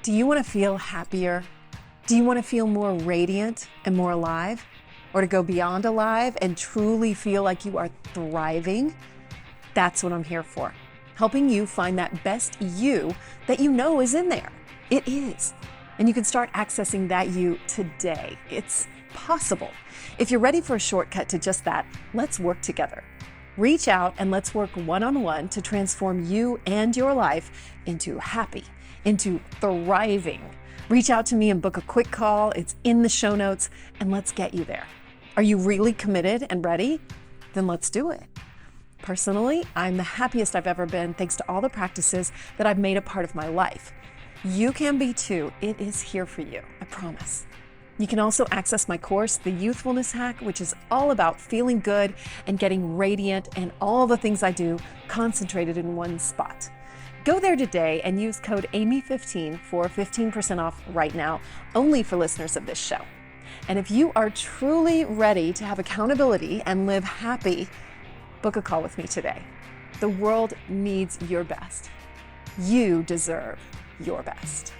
Do you want to feel happier? Do you want to feel more radiant and more alive? Or to go beyond alive and truly feel like you are thriving? That's what I'm here for. Helping you find that best you that you know is in there. It is. And you can start accessing that you today. It's possible. If you're ready for a shortcut to just that, let's work together. Reach out and let's work one-on-one to transform you and your life into happy, into thriving. Reach out to me and book a quick call. It's in the show notes, and let's get you there. Are you really committed and ready? Then let's do it. Personally, I'm the happiest I've ever been thanks to all the practices that I've made a part of my life. You can be too. It is here for you, I promise. You can also access my course, The Youthfulness Hack, which is all about feeling good and getting radiant and all the things I do concentrated in one spot. Go there today and use code AMY15 for 15% off right now, only for listeners of this show. And if you are truly ready to have accountability and live happy, book a call with me today. The world needs your best. You deserve your best.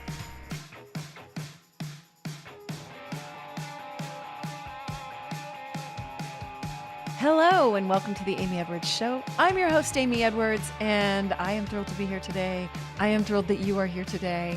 Hello and welcome to the Amy Edwards Show. I'm your host, Amy Edwards, and I am thrilled to be here today. I am thrilled that you are here today.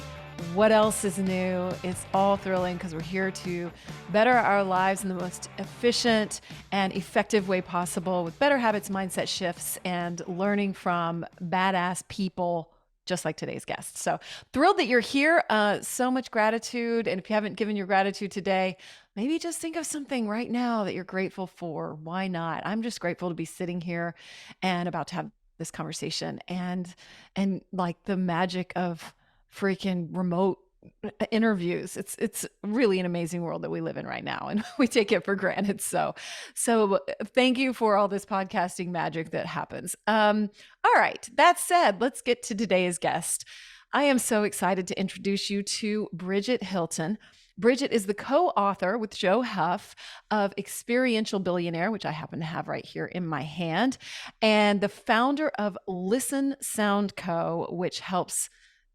What else is new? It's all thrilling because we're here to better our lives in the most efficient and effective way possible with better habits, mindset shifts, and learning from badass people just like today's guest. So thrilled that you're here. So much gratitude. And if you haven't given your gratitude today, maybe just think of something right now that you're grateful for. Why not? I'm just grateful to be sitting here and about to have this conversation and like the magic of freaking remote interviews. It's really an amazing world that we live in right now, and we take it for granted. So thank you for all this podcasting magic that happens. All right. That said, let's get to today's guest. I am so excited to introduce you to Bridget Hilton. Bridget is the co-author with Joe Huff of Experiential Billionaire, which I happen to have right here in my hand, and the founder of Listen Sound Co., which helps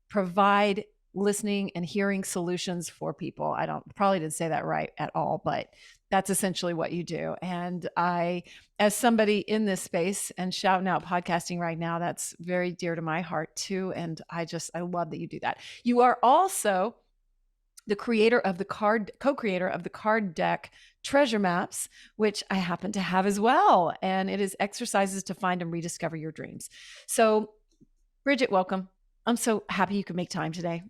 provide listening and hearing solutions for people. I probably didn't say that right at all, but that's essentially what you do. And I, as somebody in this space and shouting out podcasting right now, that's very dear to my heart too. And I love that you do that. You are also the creator of co-creator of the card deck Treasure Maps, which I happen to have as well. And it is exercises to find and rediscover your dreams. So Bridget, welcome. I'm so happy you could make time today.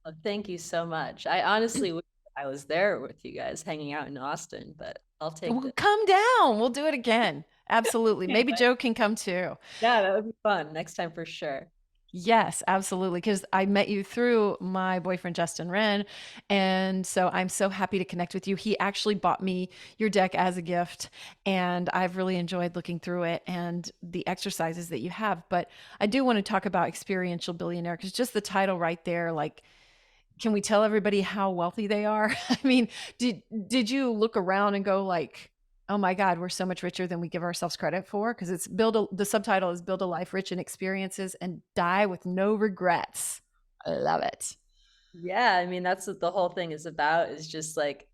Well, thank you so much. I honestly wish I was there with you guys hanging out in Austin, but I'll take it. Come down. We'll do it again. Absolutely. Maybe Joe can come too. Yeah, that would be fun. Next time for sure. Yes, absolutely. Because I met you through my boyfriend, Justin Wren. And so I'm so happy to connect with you. He actually bought me your deck as a gift, and I've really enjoyed looking through it and the exercises that you have. But I do want to talk about Experiential Billionaire because just the title right there, like, can we tell everybody how wealthy they are? I mean, did you look around and go like, oh my God, we're so much richer than we give ourselves credit for? Because the subtitle is Build a Life Rich in Experiences and Die with No Regrets. I love it. Yeah, I mean, that's what the whole thing is about, is just like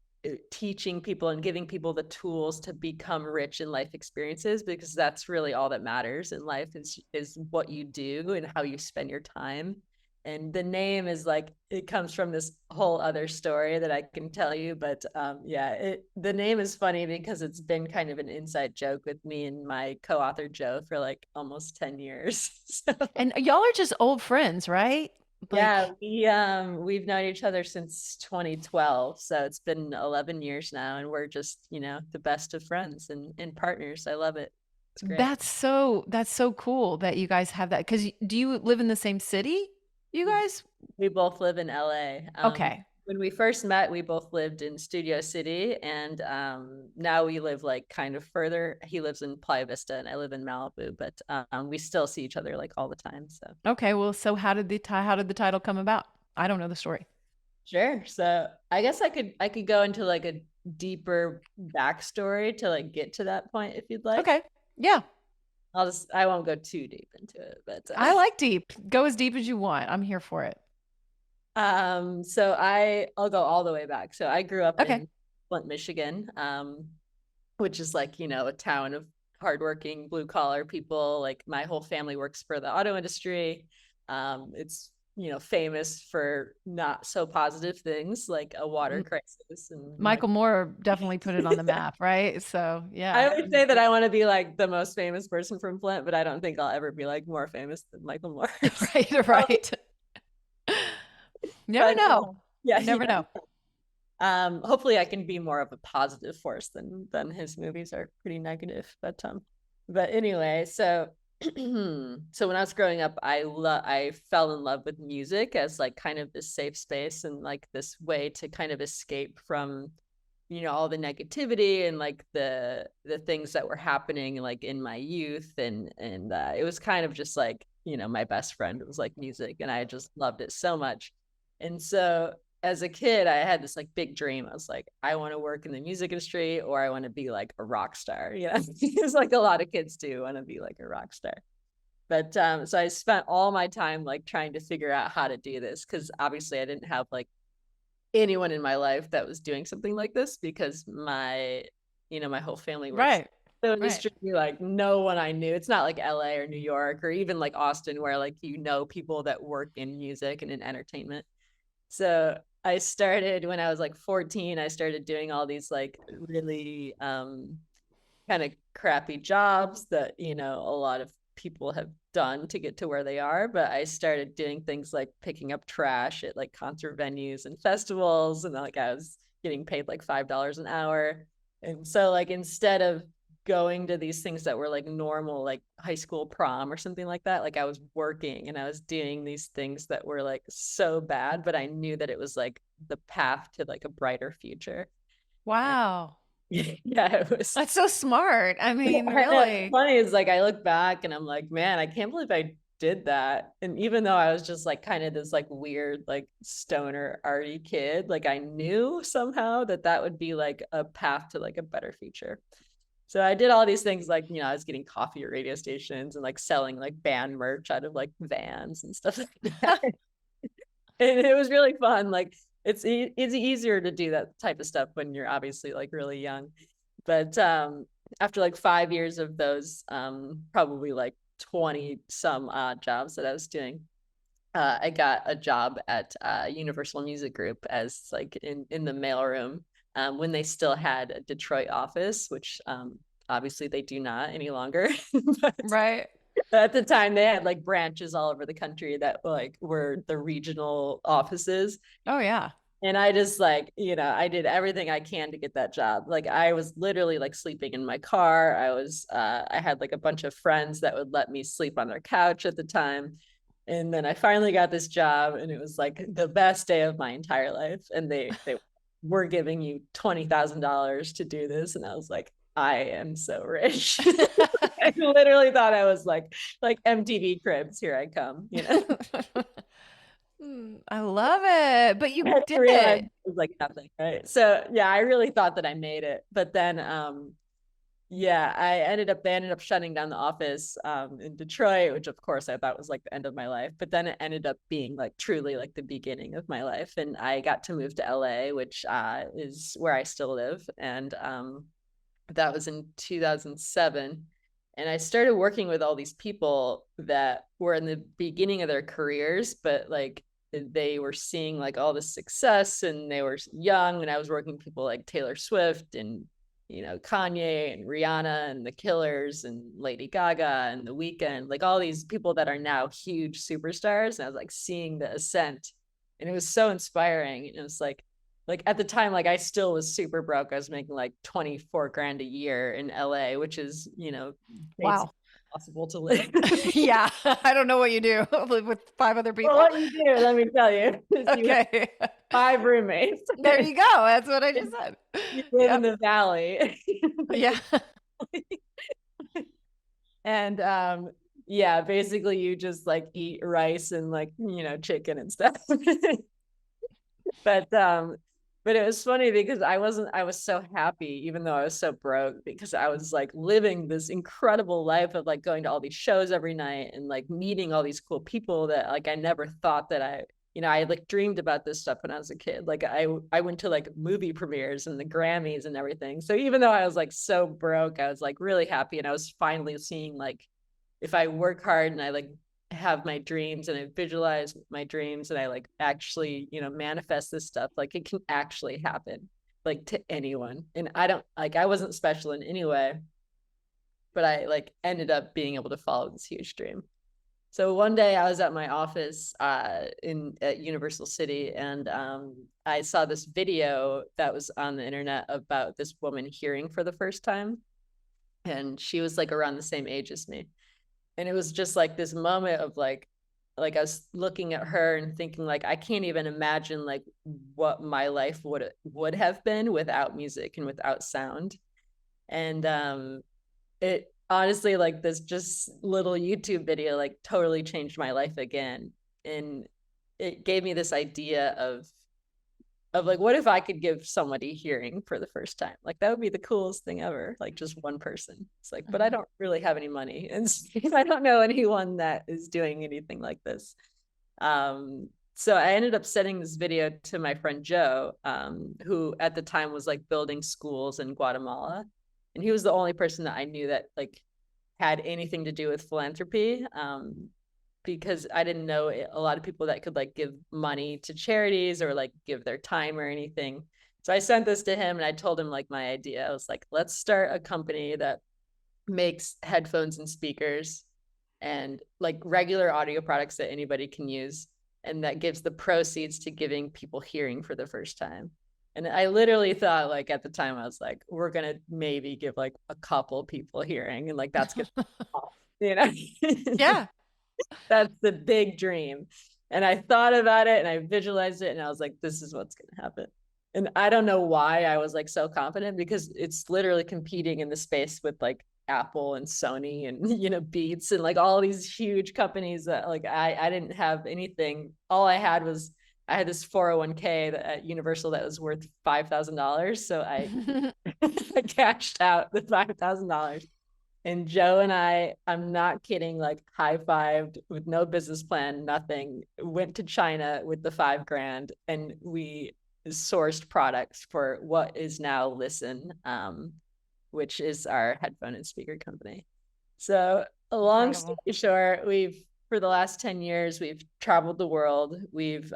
teaching people and giving people the tools to become rich in life experiences, because that's really all that matters in life is what you do and how you spend your time. And the name is like, it comes from this whole other story that I can tell you. But the name is funny because it's been kind of an inside joke with me and my co-author Joe for like almost 10 years. So, And y'all are just old friends, right? yeah, we've known each other since 2012. So it's been 11 years now, and we're just, the best of friends and partners. I love it. It's great. That's so cool that you guys have that. Because do you live in the same city, you guys? We both live in LA. Okay. When we first met, we both lived in Studio City, and now we live like kind of further. He lives in Playa Vista, and I live in Malibu, but we still see each other like all the time. So Okay. Well, so how did the title come about? I don't know the story. sure. So I guess I could go into like a deeper backstory to like get to that point if you'd like. Okay. Yeah. I won't go too deep into it, but I like deep. Go as deep as you want. I'm here for it. So I'll go all the way back. So I grew up Okay. in Flint, Michigan, which is like, a town of hardworking blue collar people. Like my whole family works for the auto industry. It's, famous for not so positive things like a water crisis and Michael Moore definitely put it on the map, right? So I yeah. would say that I want to be like the most famous person from Flint, but I don't think I'll ever be like more famous than Michael Moore. Right, right. Never But know. yeah, You never know. hopefully I can be more of a positive force than his movies are pretty negative. But anyway, so so when I was growing up, I fell in love with music as like kind of this safe space and like this way to kind of escape from all the negativity and like the things that were happening like in my youth, and it was kind of just like my best friend. It was like music, and I just loved it so much. And so as a kid, I had this like big dream. I was like, I want to work in the music industry, or I want to be like a rock star. It's like a lot of kids do want to be like a rock star. But so I spent all my time like trying to figure out how to do this, because obviously I didn't have like anyone in my life that was doing something like this, because my whole family works Right. in the Right. industry. Like no one I knew. It's not like LA or New York or even like Austin, where like people that work in music and in entertainment. So I started when I was like 14. I started doing all these like really kind of crappy jobs that a lot of people have done to get to where they are. But I started doing things like picking up trash at like concert venues and festivals, and like I was getting paid like $5 an hour. And so like instead of going to these things that were like normal, like high school prom or something like that, like I was working and I was doing these things that were like so bad, but I knew that it was like the path to like a brighter future. Wow. Yeah, it was. That's so smart. I mean, I know. It's really. funny is like I look back and I'm like, man, I can't believe I did that. And even though I was just like kind of this like weird, like stoner arty kid, like I knew somehow that that would be like a path to like a better future. So I did all these things like, I was getting coffee at radio stations and like selling like band merch out of like vans and stuff like that. And it was really fun. Like it's easier to do that type of stuff when you're obviously like really young. But after like 5 years of those, probably like 20 some odd jobs that I was doing, I got a job at Universal Music Group as like in the mailroom, when they still had a Detroit office, which obviously they do not any longer. But Right. at the time they had like branches all over the country that like were the regional offices. Oh yeah. And I just like, I did everything I can to get that job. Like I was literally like sleeping in my car. I had like a bunch of friends that would let me sleep on their couch at the time. And then I finally got this job, and it was like the best day of my entire life. And they were giving you $20,000 to do this. And I was like, I am so rich. I literally thought I was like MTV Cribs, here I come, I love it. But you did realize it. it was like nothing, right? So yeah, I really thought that I made it. But then yeah, they ended up shutting down the office in Detroit, which of course I thought was like the end of my life. But then it ended up being like truly like the beginning of my life. And I got to move to LA, which is where I still live. And that was in 2007. And I started working with all these people that were in the beginning of their careers, but like they were seeing like all this success and they were young. And I was working with people like Taylor Swift and, Kanye and Rihanna and the Killers and Lady Gaga and The Weeknd, like all these people that are now huge superstars. And I was like seeing the ascent, and it was so inspiring. And it was like at the time, like I still was super broke. I was making like 24 grand a year in LA, which is, Wow. impossible to live. Yeah. I don't know what you do with 5 other people. Well, what you do, let me tell you, Okay. 5 roommates. There you go. That's what I just said. You live in the valley. Yeah. And yeah, basically you just like eat rice and like, chicken and stuff. But it was funny because I was so happy, even though I was so broke, because I was like living this incredible life of like going to all these shows every night and like meeting all these cool people that like I never thought that I I like dreamed about this stuff when I was a kid. Like I went to like movie premieres and the Grammys and everything. So even though I was like so broke, I was like really happy. And I was finally seeing like, if I work hard and I like have my dreams and I visualize my dreams and I like actually, manifest this stuff, like it can actually happen like to anyone. And I wasn't special in any way, but I like ended up being able to follow this huge dream. So one day I was at my office at Universal City, and I saw this video that was on the internet about this woman hearing for the first time. And she was like around the same age as me. And it was just like this moment of like I was looking at her and thinking like, I can't even imagine like what my life would have been without music and without sound. And it honestly, like this just little YouTube video like totally changed my life again. And it gave me this idea of like, what if I could give somebody hearing for the first time? Like that would be the coolest thing ever, like just one person. It's like, but I don't really have any money. And I don't know anyone that is doing anything like this. So I ended up sending this video to my friend Joe, who at the time was like building schools in Guatemala. And he was the only person that I knew that like had anything to do with philanthropy. Because I didn't know a lot of people that could like give money to charities or like give their time or anything. So I sent this to him and I told him like my idea. I was like, let's start a company that makes headphones and speakers and like regular audio products that anybody can use, and that gives the proceeds to giving people hearing for the first time. And I literally thought like at the time, I was like, we're going to maybe give like a couple people hearing and like that's good. Yeah. That's the big dream. And I thought about it and I visualized it and I was like, this is what's going to happen. And I don't know why I was like so confident, because it's literally competing in the space with like Apple and Sony and, Beats and like all these huge companies that like I didn't have anything. All I had was I had this 401k at Universal that was worth $5,000. So I cashed out the $5,000. And Joe and I'm not kidding, like high-fived with no business plan, nothing, went to China with the $5,000 and we sourced products for what is now Listen, which is our headphone and speaker company. So a long story short, for the last 10 years, we've traveled the world. We've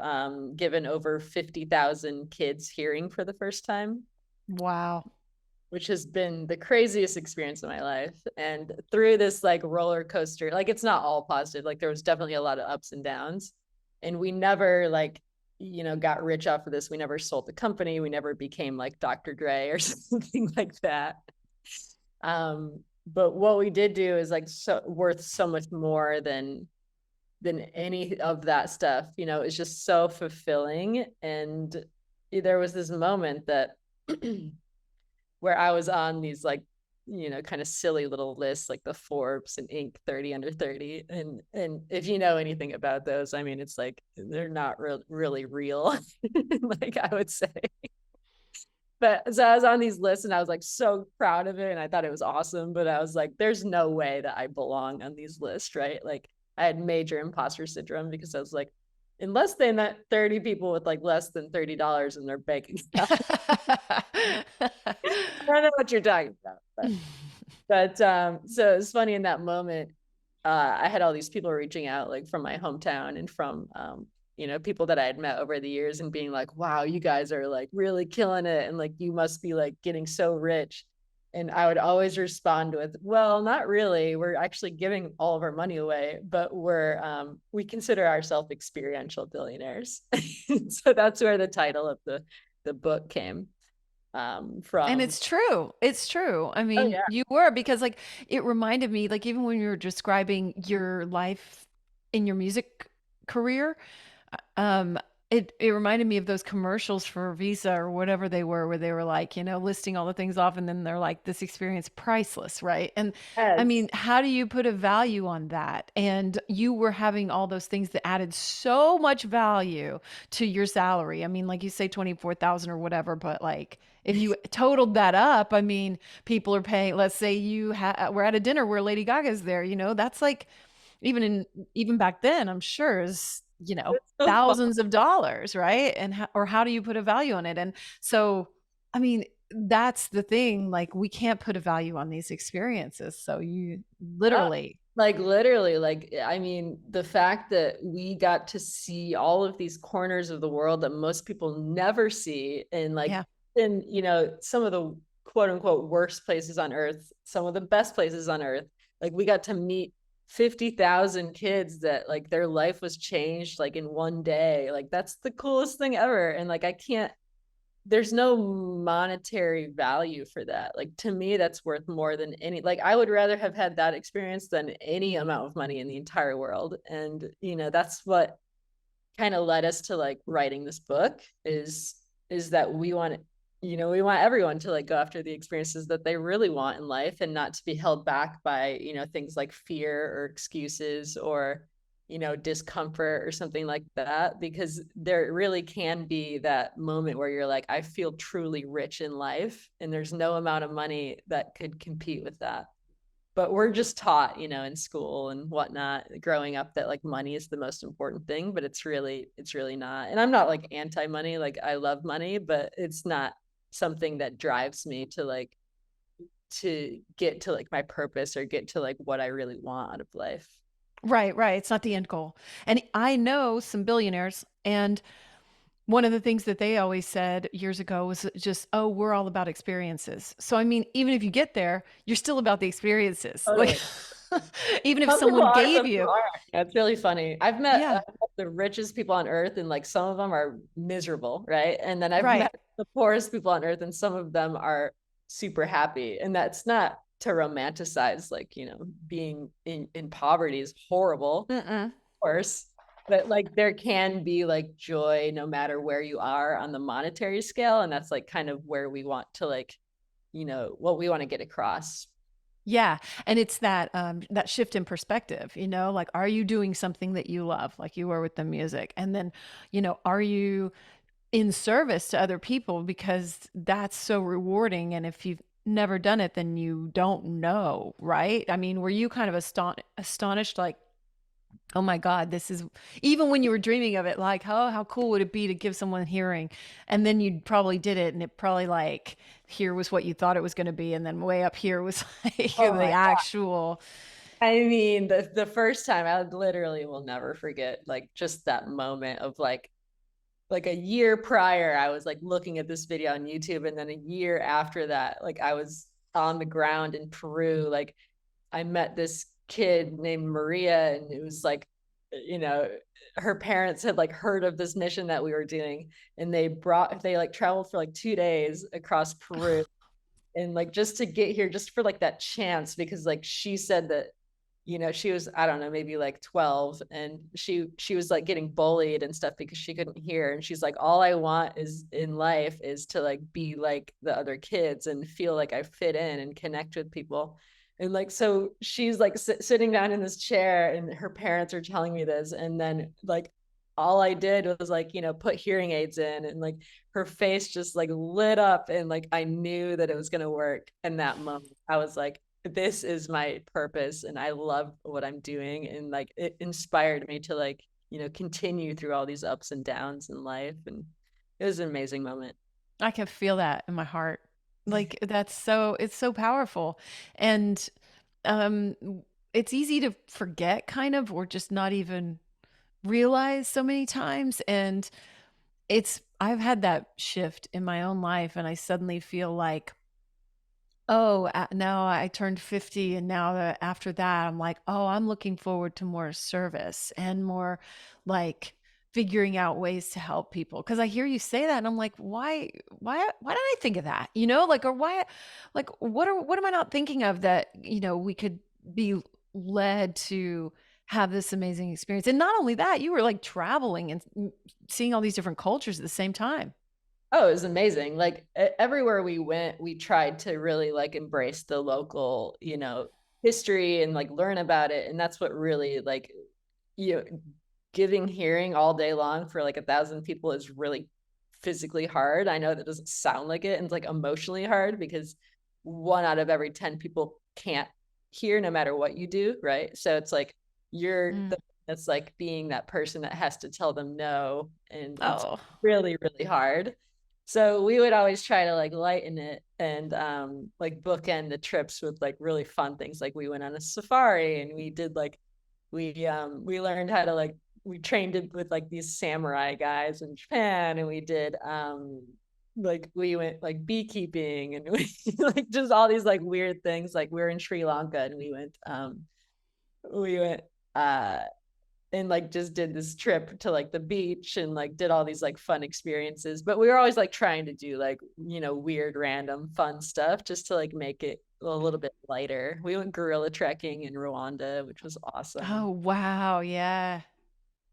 given over 50,000 kids hearing for the first time. Wow. Which has been the craziest experience of my life. And through this like roller coaster, like it's not all positive, like there was definitely a lot of ups and downs. And we never like, got rich off of this. We never sold the company. We never became like Dr. Dre or something like that. But what we did do is like worth so much more than any of that stuff. It's just so fulfilling. And there was this moment that where I was on these like, kind of silly little lists, like the Forbes and Inc. 30 under 30. And if you know anything about those, I mean, it's like, they're not really real, like I would say. But so I was on these lists and I was like so proud of it. And I thought it was awesome, but I was like, there's no way that I belong on these lists, right? Like I had major imposter syndrome because I was like, unless they met 30 people with like less than $30 in their bank account. I don't know what you're talking about. But so it's funny in that moment, I had all these people reaching out like from my hometown and from people that I had met over the years and being like, wow, you guys are like really killing it. And like, you must be like getting so rich. And I would always respond with, well, not really. We're actually giving all of our money away, but we consider ourselves experiential billionaires. So that's where the title of the book came from. And it's true. I mean, you were, because like it reminded me, like even when you were describing your life in your music career, it reminded me of those commercials for Visa or whatever they were, where they were like, listing all the things off, and then they're like, this experience priceless, right? And I mean, how do you put a value on that? And you were having all those things that added so much value to your salary. I mean, like you say, 24,000 or whatever, but like if you totaled that up, I mean, people are paying. Let's say we're at a dinner where Lady Gaga's there. That's like even back then, I'm sure is It's so fun. thousands of dollars, right? And how do you put a value on it? And so, I mean, that's the thing. Like, we can't put a value on these experiences. So you literally, Like literally, like, I mean, the fact that we got to see all of these corners of the world that most people never see, and like, yeah. in, some of the quote unquote worst places on earth, some of the best places on earth, like we got to meet 50,000 kids that like their life was changed like in one day. Like that's the coolest thing ever. And like, there's no monetary value for that. Like to me, that's worth more than any, like I would rather have had that experience than any amount of money in the entire world. And, that's what kind of led us to like writing this book is that we want everyone to like go after the experiences that they really want in life and not to be held back by, things like fear or excuses or, discomfort or something like that, because there really can be that moment where you're like, I feel truly rich in life and there's no amount of money that could compete with that. But we're just taught, in school and whatnot, growing up, that like money is the most important thing, but it's really not. And I'm not like anti-money, like I love money, but it's not something that drives me to get to like my purpose or get to like what I really want out of life. Right, right. It's not the end goal. And I know some billionaires, and one of the things that they always said years ago was just, "Oh, we're all about experiences." So, I mean, even if you get there, you're still about the experiences. Like, Totally. even if Some people someone are, gave some you, people aren't. Yeah, it's really funny. I've yeah, met the richest people on earth, and like some of them are miserable, right? And then I've right. met the poorest people on earth, and some of them are super happy. And that's not to romanticize, like, being in poverty is horrible, of Mm-mm. course. But like there can be like joy no matter where you are on the monetary scale. And that's like kind of where we want to like, what we want to get across. Yeah, and it's that shift in perspective, like, are you doing something that you love, like you were with the music? And then, are you in service to other people, because that's so rewarding, and if you've never done it, then you don't know, right? I mean, were you kind of astonished, like, oh my God, this is, even when you were dreaming of it, like, how cool would it be to give someone hearing? And then you probably did it, and it probably, like, here was what you thought it was going to be, and then way up here was like Oh the my actual. I mean, the first time I literally will never forget, like just that moment of like a year prior, I was like looking at this video on YouTube, and then a year after that, like I was on the ground in Peru. Like I met this kid named Maria, and it was like, you know, her parents had like heard of this mission that we were doing, and they like traveled for like 2 days across Peru, and like just to get here, just for like that chance, because like she said that, she was, I don't know, maybe like 12, and she was like getting bullied and stuff because she couldn't hear, and she's like, all I want is in life is to like be like the other kids and feel like I fit in and connect with people. And like, so she's like sitting down in this chair, and her parents are telling me this, and then like all I did was like, put hearing aids in, and like her face just like lit up, and like I knew that it was going to work. In that moment I was like, this is my purpose, and I love what I'm doing. And like it inspired me to like, continue through all these ups and downs in life. And it was an amazing moment. I can feel that in my heart. Like, it's so powerful. And um it's easy to forget, kind of, or just not even realize so many times. And I've had that shift in my own life, and I suddenly feel like, oh, now I turned 50, and now after that, I'm like, oh, I'm looking forward to more service and more, like, figuring out ways to help people. Because I hear you say that, and I'm like, why did I think of that? Like, or why, like, what am I not thinking of, that we could be led to have this amazing experience? And not only that, you were like traveling and seeing all these different cultures at the same time. Oh, it was amazing. Like everywhere we went, we tried to really like embrace the local, history and like learn about it. And that's what really like, you know, giving hearing all day long for like 1,000 people is really physically hard. I know that doesn't sound like it, and it's like emotionally hard, because 1 out of every 10 people can't hear no matter what you do. Right. So it's like you're Mm. the That's like being that person that has to tell them no. And it's Oh, really, really hard. So we would always try to like lighten it and like bookend the trips with like really fun things. Like we went on a safari and we did like we learned how to like we trained it with like these samurai guys in Japan, and we did like we went like beekeeping and we like just all these like weird things. Like we were in Sri Lanka and we went uh and like just did this trip to like the beach and like did all these like fun experiences. But we were always like trying to do like, weird, random, fun stuff just to like make it a little bit lighter. We went gorilla trekking in Rwanda, which was awesome. oh, wow. Yeah. I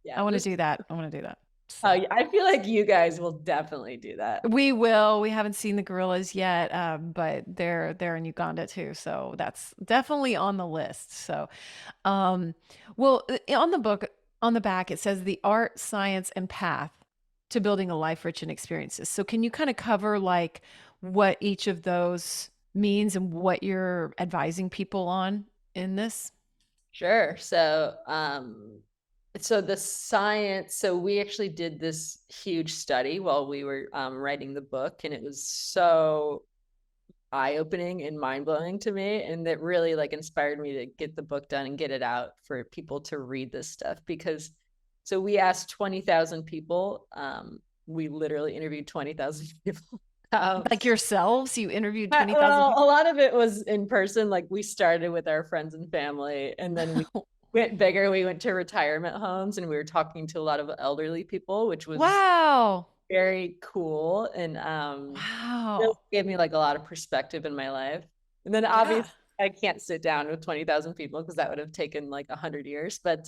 Yeah, want to just do that. I want to do that. So I feel like you guys will definitely do that. we will. We haven't seen the gorillas yet, but they're in Uganda too. So that's definitely on the list. So, um, well, on the book, on the back, it says the art, science, and path to building a life rich in experiences. So can you kind of cover like what each of those means and what you're advising people on in this? Sure. So the science, so we actually did this huge study while we were writing the book, and it was so eye-opening and mind-blowing to me, and that really like inspired me to get the book done and get it out for people to read this stuff. Because so we asked 20,000 people. We literally interviewed 20,000 people. Like yourselves, you interviewed 20,000 Well, people. a lot of it was in person. Like we started with our friends and family, and then we went bigger. We went to retirement homes and we were talking to a lot of elderly people, which was Wow. very cool, and really Wow. gave me like a lot of perspective in my life. And then Yeah. obviously I can't sit down with 20,000 people because that would have taken like 100 years. But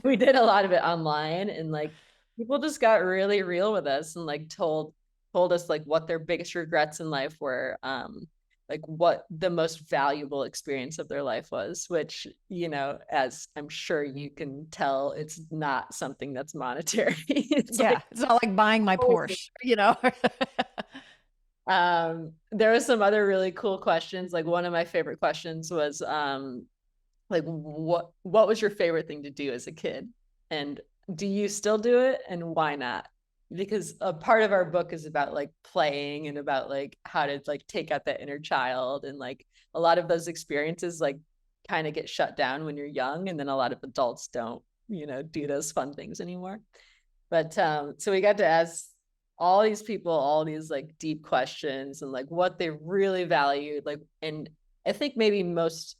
we did a lot of it online, and like people just got really real with us and like told us like what their biggest regrets in life were, like what the most valuable experience of their life was, which, as I'm sure you can tell, it's not something that's monetary. It's like Yeah. It's not like buying my always. Porsche, you know? There was some other really cool questions. Like one of my favorite questions was like what was your favorite thing to do as a kid? And do you still do it? And why not? Because a part of our book is about like playing and about like how to like take out that inner child, and like a lot of those experiences like kind of get shut down when you're young, and then a lot of adults don't, do those fun things anymore. But so we got to ask all these people all these like deep questions and like what they really valued, like, and I think maybe most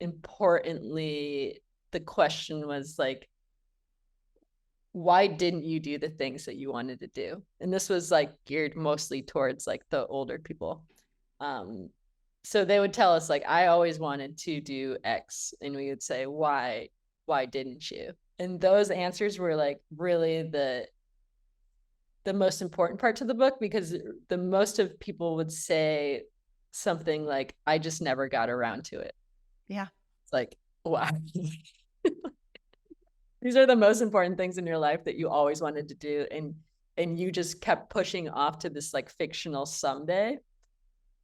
importantly, the question was like, why didn't you do the things that you wanted to do? And this was like geared mostly towards like the older people. Um, so they would tell us like, I always wanted to do X, and we would say, why didn't you? And those answers were like really the most important part to the book, because the most of people would say something like, I just never got around to it. Yeah. It's like, wow. These are the most important things in your life that you always wanted to do, and you just kept pushing off to this like fictional someday.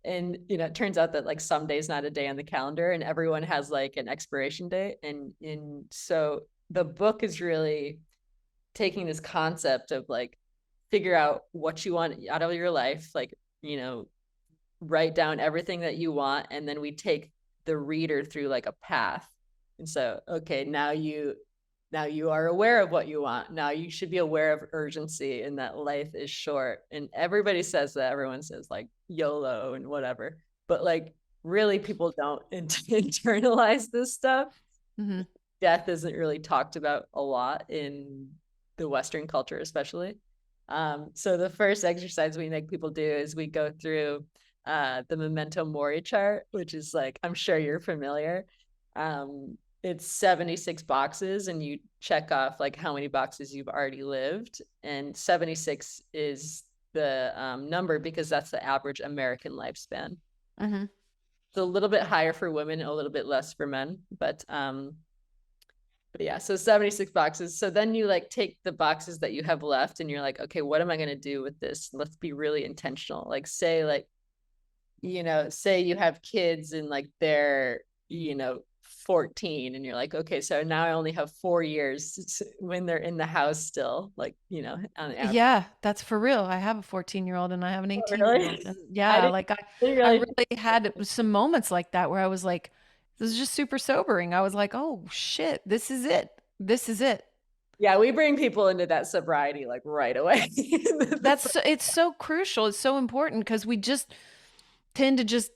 And it turns out that like someday is not a day on the calendar, and everyone has like an expiration date. And so the book is really taking this concept of like, figure out what you want out of your life, like, write down everything that you want, and then we take the reader through like a path. And so, okay, now you are aware of what you want. Now you should be aware of urgency and that life is short. And everybody says that. Everyone says like YOLO and whatever. But like really people don't internalize this stuff. Mm-hmm. Death isn't really talked about a lot in the Western culture, especially. So the first exercise we make people do is we go through the memento mori chart, which is like, I'm sure you're familiar. It's 76 boxes, and you check off like how many boxes you've already lived. And 76 is the number because that's the average American lifespan. Mm-hmm. It's a little bit higher for women, a little bit less for men, but yeah, so 76 boxes. So then you like take the boxes that you have left and you're like, okay, what am I going to do with this? Let's be really intentional. Like say you have kids and like they're, 14 and you're like, okay, so now I only have 4 years when they're in the house still, like, on average. Yeah, that's for real. I have a 14-year-old and I have an Oh, 18-year-old. really? And I yeah, didn't, like didn't I really. really had some moments like that where I was like, this is just super sobering. I was like, oh shit, this is it. This is it. Yeah, we bring people into that sobriety like right away. It's so crucial. It's so important because we just tend to just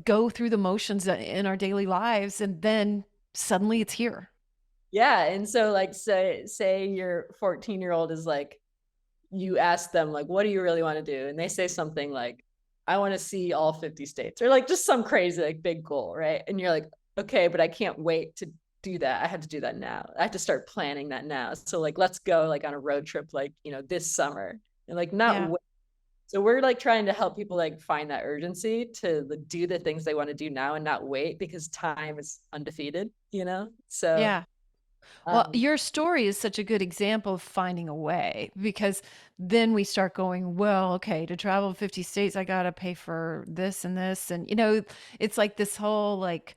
go through the motions in our daily lives and then suddenly it's here. Yeah. And so like say your 14-year-old is like, you ask them like, what do you really want to do? And they say something like, I want to see all 50 states, or like just some crazy like big goal, right? And you're like, okay, but I can't wait to do that. I have to do that now. I have to start planning that now. So like, let's go like on a road trip, like, this summer, and like not Yeah. wait. So we're like trying to help people like find that urgency to do the things they want to do now and not wait, because time is undefeated, So Yeah. Well, um, your story is such a good example of finding a way because then we start going, well, okay, to travel 50 states, I got to pay for this and this. And, it's like this whole like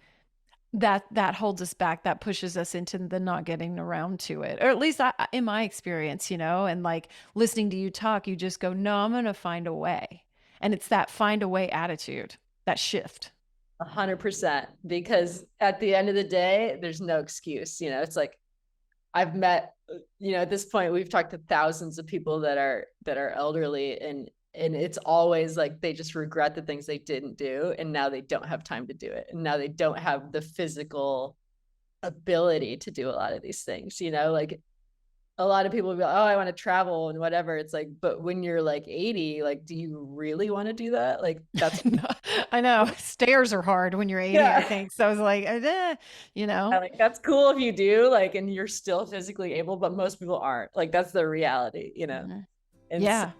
that holds us back, that pushes us into the not getting around to it. Or at least in my experience, and like listening to you talk, you just go, no, I'm going to find a way. And it's that find a way attitude, that shift. 100%, because at the end of the day, there's no excuse. It's like I've met, at this point, we've talked to thousands of people that are elderly, and it's always like they just regret the things they didn't do, and now they don't have time to do it, and now they don't have the physical ability to do a lot of these things. Like a lot of people will be like, oh, I want to travel and whatever. It's like, but when you're like 80, like, do you really want to do that? Like, that's I know stairs are hard when you're 80, yeah. I think. So I was like, Like, that's cool if you do, like, and you're still physically able, but most people aren't. Like, that's the reality, Mhm. And Yeah.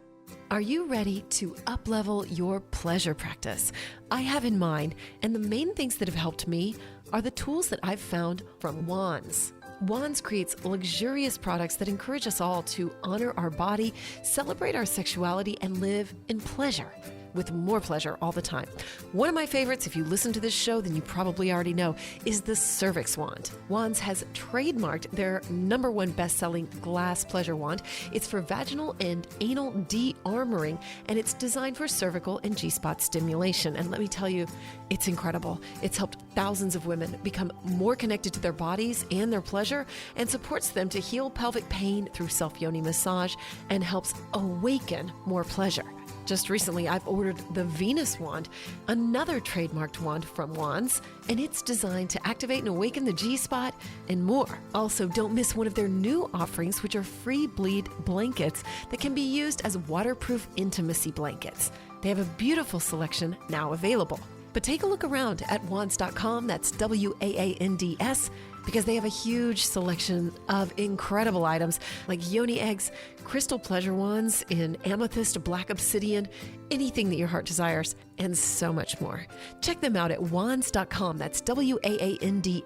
Are you ready to up-level your pleasure practice? I have in mind, and the main things that have helped me are the tools that I've found from Wands. Wands creates luxurious products that encourage us all to honor our body, celebrate our sexuality, and live in pleasure, with more pleasure all the time. One of my favorites, if you listen to this show, then you probably already know, is the Cervix Wand. Wands has trademarked their #1 best-selling glass pleasure wand. It's for vaginal and anal de-armoring, and it's designed for cervical and G-spot stimulation. And let me tell you, it's incredible. It's helped thousands of women become more connected to their bodies and their pleasure, and supports them to heal pelvic pain through self-yoni massage, and helps awaken more pleasure. Just recently, I've ordered the Venus wand, another trademarked wand from Wands, and it's designed to activate and awaken the G-spot and more. Also, don't miss one of their new offerings, which are free bleed blankets that can be used as waterproof intimacy blankets. They have a beautiful selection now available. But take a look around at wands.com, that's WAANDS, because they have a huge selection of incredible items like yoni eggs, crystal pleasure wands in amethyst, black obsidian, anything that your heart desires, and so much more. Check them out at wands.com, that's WAANDS.com,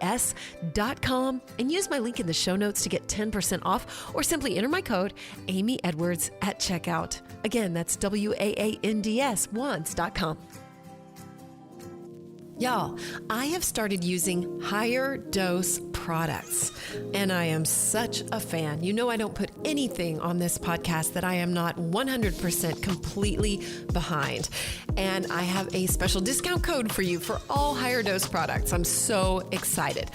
and use my link in the show notes to get 10% off, or simply enter my code Amy Edwards at checkout. Again, that's WAANDS, wands.com. Y'all, I have started using higher dose products, and I am such a fan. You know, I don't put anything on this podcast that I am not 100% completely behind. And I have a special discount code for you for all higher dose products. I'm so excited.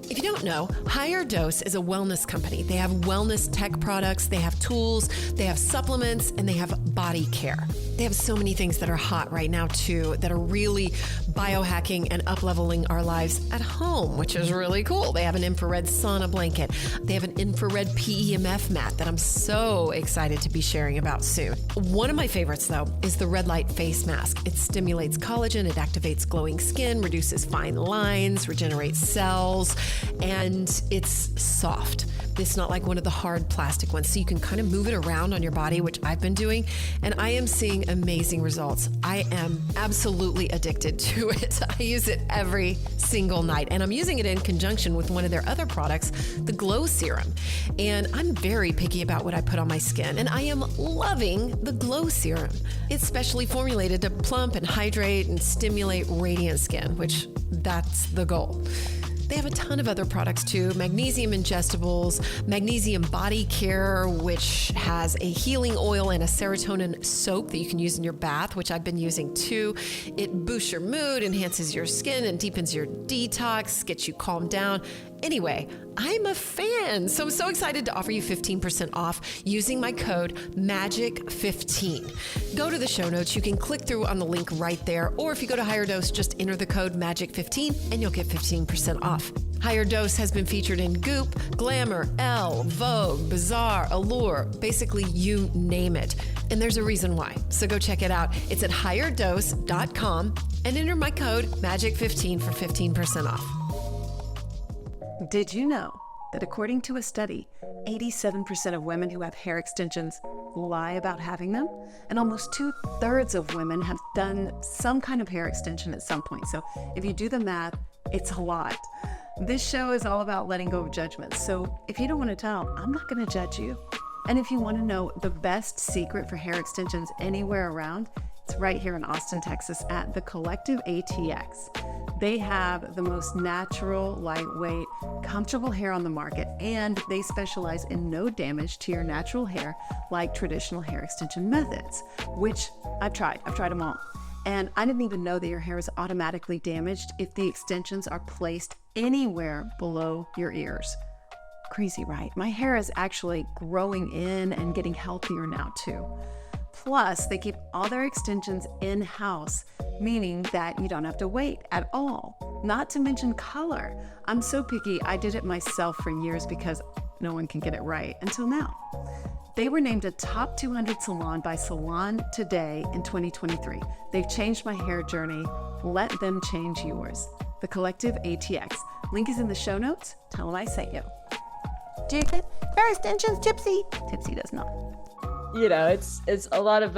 If you don't know, Higher Dose is a wellness company. They have wellness tech products, they have tools, they have supplements, and they have body care. They have so many things that are hot right now too, that are really biohacking and up-leveling our lives at home, which is really cool. They have an infrared sauna blanket. They have an infrared PEMF mat that I'm so excited to be sharing about soon. One of my favorites though is the red light face mask. It stimulates collagen, it activates glowing skin, reduces fine lines, regenerates cells, and it's soft. It's not like one of the hard plastic ones, so you can kind of move it around on your body, which I've been doing, and I am seeing amazing results. I am absolutely addicted to it. I use it every single night, and I'm using it in conjunction with one of their other products, the Glow Serum. And I'm very picky about what I put on my skin, and I am loving the Glow Serum. It's specially formulated to plump and hydrate and stimulate radiant skin, which that's the goal. They have a ton of other products too. Magnesium ingestibles, magnesium body care, which has a healing oil and a serotonin soap that you can use in your bath, which I've been using too. It boosts your mood, enhances your skin, and deepens your detox, gets you calmed down. Anyway, I'm a fan, so I'm so excited to offer you 15% off using my code MAGIC15. Go to the show notes. You can click through on the link right there, or if you go to Higher Dose, just enter the code MAGIC15 and you'll get 15% off. Higher Dose has been featured in Goop, Glamour, Elle, Vogue, Bazaar, Allure, basically you name it. And there's a reason why. So go check it out. It's at higherdose.com and enter my code MAGIC15 for 15% off. Did you know that according to a study, 87% of women who have hair extensions lie about having them? And almost 2/3 of women have done some kind of hair extension at some point. So if you do the math, it's a lot. This show is all about letting go of judgment. So if you don't want to tell, I'm not going to judge you. And if you want to know the best secret for hair extensions anywhere around, it's right here in Austin, Texas at the Collective ATX. They have the most natural, lightweight, comfortable hair on the market, and they specialize in no damage to your natural hair like traditional hair extension methods, which I've tried them all. And I didn't even know that your hair is automatically damaged if the extensions are placed anywhere below your ears. Crazy, right? My hair is actually growing in and getting healthier now too. Plus, they keep all their extensions in-house, meaning that you don't have to wait at all. Not to mention color. I'm so picky, I did it myself for years because no one can get it right until now. They were named a top 200 salon by Salon Today in 2023. They've changed my hair journey. Let them change yours. The Collective ATX. Link is in the show notes. Tell them I sent you. Do you get hair extensions, Tipsy? Tipsy does not. You know, it's a lot of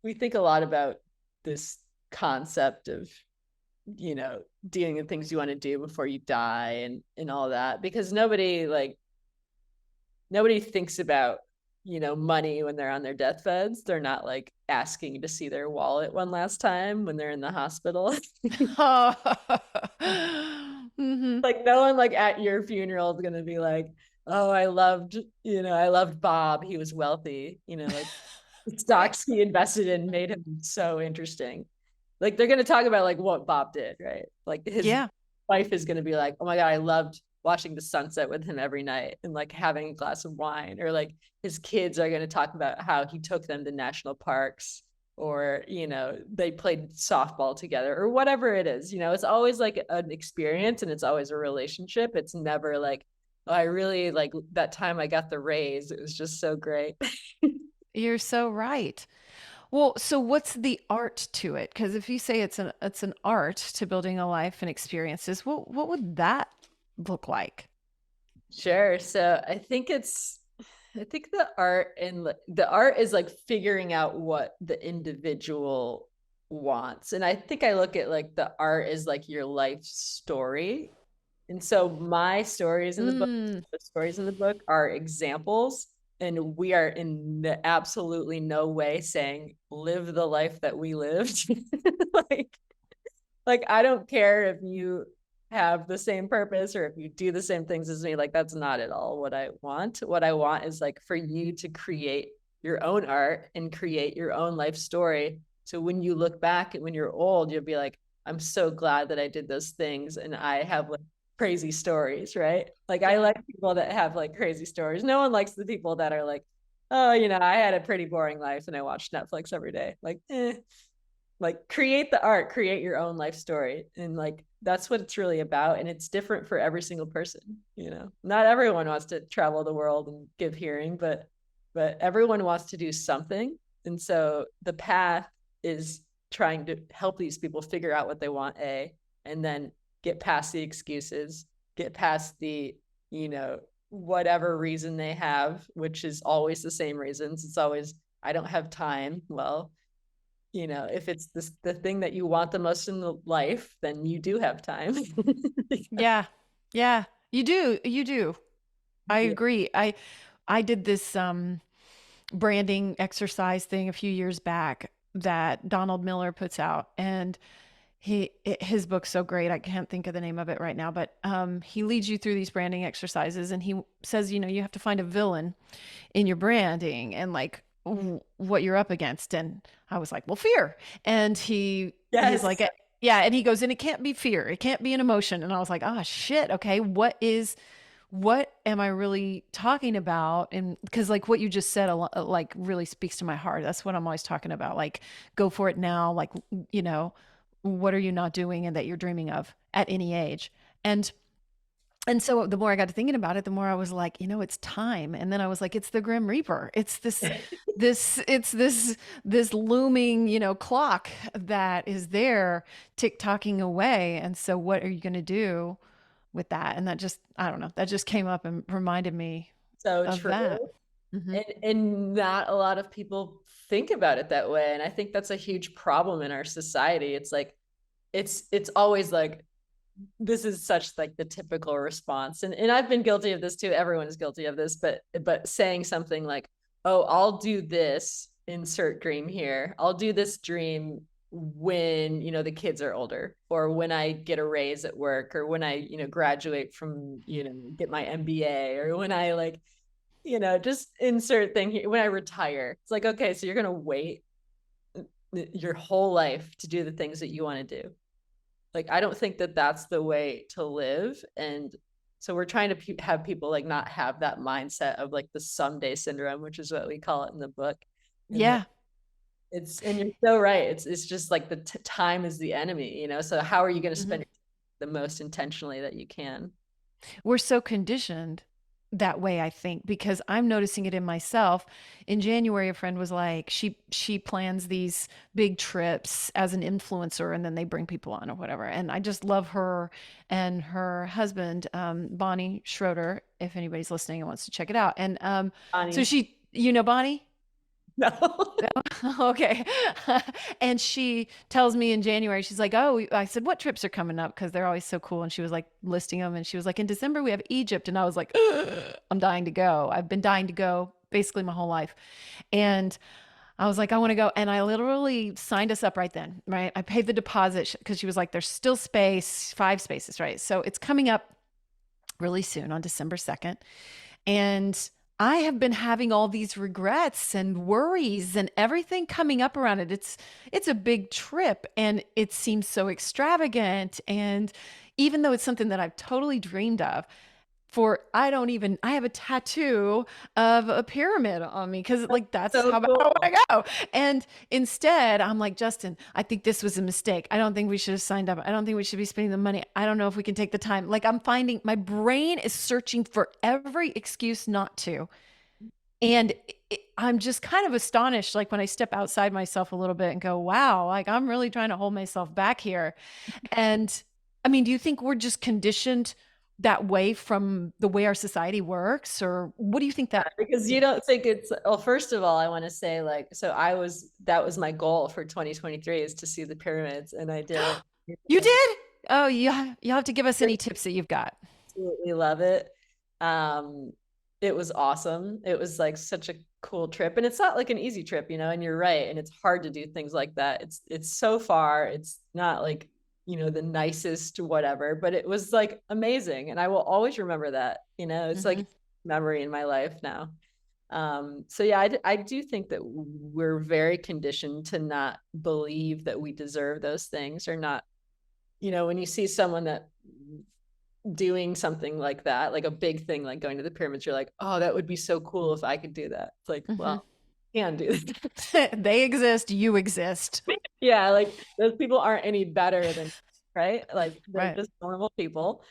we think a lot about this concept of, you know, doing the things you want to do before you die and all that, because nobody thinks about, you know, money when they're on their deathbeds. They're not like asking to see their wallet one last time when they're in the hospital. Mm-hmm. Like no one like at your funeral is going to be like, oh, I loved Bob. He was wealthy, you know, like the stocks he invested in made him so interesting. Like they're going to talk about like what Bob did, right? Like his wife is going to be like, oh my God, I loved watching the sunset with him every night and like having a glass of wine. Or like his kids are going to talk about how he took them to national parks, or, you know, they played softball together or whatever it is. You know, it's always like an experience and it's always a relationship. It's never like, oh, I really like that time I got the raise. It was just so great. You're so right. Well, so what's the art to it? Because if you say it's an art to building a life and experiences, what would that look like? Sure. So I think the art is like figuring out what the individual wants. And I think I look at like the art as like your life story. And so my stories in the book, the stories in the book are examples. And we are in absolutely no way saying live the life that we lived. like I don't care if you have the same purpose or if you do the same things as me. Like that's not at all what I want. What I want is like for you to create your own art and create your own life story. So when you look back and when you're old, you'll be like, I'm so glad that I did those things and I have like crazy stories, right? Like I like people that have like crazy stories. No one likes the people that are like, oh, you know, I had a pretty boring life and I watched Netflix every day. Like create the art, create your own life story. And like, that's what it's really about. And it's different for every single person. You know, not everyone wants to travel the world and give hearing, but everyone wants to do something. And so the path is trying to help these people figure out what they want, and then get past the excuses, get past the, you know, whatever reason they have, which is always the same reasons. It's always, I don't have time. Well, you know, if it's the thing that you want the most in the life, then you do have time. Yeah, you do. I agree. I did this branding exercise thing a few years back that Donald Miller puts out, and his book's so great. I can't think of the name of it right now, but he leads you through these branding exercises, and he says, you have to find a villain in your branding and like what you're up against. And I was like, well, fear. And he's Yes. like, yeah. And he goes, and it can't be fear. It can't be an emotion. And I was like, oh shit. Okay. What am I really talking about? And because like what you just said, like really speaks to my heart. That's what I'm always talking about. Like, go for it now. Like, you know, what are you not doing and that you're dreaming of at any age? And so the more I got to thinking about it, the more I was like, it's time. And then I was like, it's the Grim Reaper. It's this looming, clock that is there tick-tocking away. And so what are you going to do with that? And that just, I don't know, that just came up and reminded me So of true. that. Mm-hmm. And not a lot of people think about it that way. And I think that's a huge problem in our society. It's like, it's always like, this is such like the typical response. And I've been guilty of this too. Everyone is guilty of this, but saying something like, oh, I'll do this, insert dream here. I'll do this dream when, the kids are older, or when I get a raise at work, or when I, graduate from, get my MBA, or when I like, just insert thing here, when I retire. It's like, okay, so you're going to wait your whole life to do the things that you want to do. Like, I don't think that that's the way to live. And so we're trying to have people like not have that mindset of like the someday syndrome, which is what we call it in the book. And Yeah. and you're so right. It's just like the time is the enemy, so how are you going to spend the most intentionally that you can? We're so conditioned that way, I think, because I'm noticing it in myself. In January, a friend was like, she plans these big trips as an influencer, and then they bring people on or whatever. And I just love her and her husband, Bonnie Schroeder, if anybody's listening and wants to check it out. And so she, Bonnie? No. Okay. And she tells me in January, she's like, oh, I said, what trips are coming up? Because they're always so cool. And she was like listing them. And she was like, in December, we have Egypt. And I was like, I'm dying to go. I've been dying to go basically my whole life. And I was like, I want to go. And I literally signed us up right then, right? I paid the deposit because she was like, there's still space, 5 spaces, right? So it's coming up really soon on December 2nd. And I have been having all these regrets and worries and everything coming up around it. It's a big trip, and it seems so extravagant. And even though it's something that I've totally dreamed of, I have a tattoo of a pyramid on me because like that's So how cool. I want to go. And instead, I'm like, Justin, I think this was a mistake. I don't think we should have signed up. I don't think we should be spending the money. I don't know if we can take the time. Like, I'm finding my brain is searching for every excuse not to. And I'm just kind of astonished, like when I step outside myself a little bit and go, wow, like I'm really trying to hold myself back here. And I mean, do you think we're just conditioned that way from the way our society works, or what do you think that? Because you don't think well, first of all, I want to say like, so that was my goal for 2023 is to see the pyramids, and I did. You did? Oh, you have to give us any tips that you've got. Absolutely love it. It was awesome. It was like such a cool trip, and it's not like an easy trip, and you're right. And it's hard to do things like that. It's so far. It's not like, the nicest whatever, but it was like amazing. And I will always remember that, it's like memory in my life now. So yeah, I do think that we're very conditioned to not believe that we deserve those things, or not, when you see someone that doing something like that, like a big thing, like going to the pyramids, you're like, oh, that would be so cool if I could do that. It's like, well, can't do that. They exist, you exist. Yeah, like those people aren't any better than, right? Like they're Right. just normal people.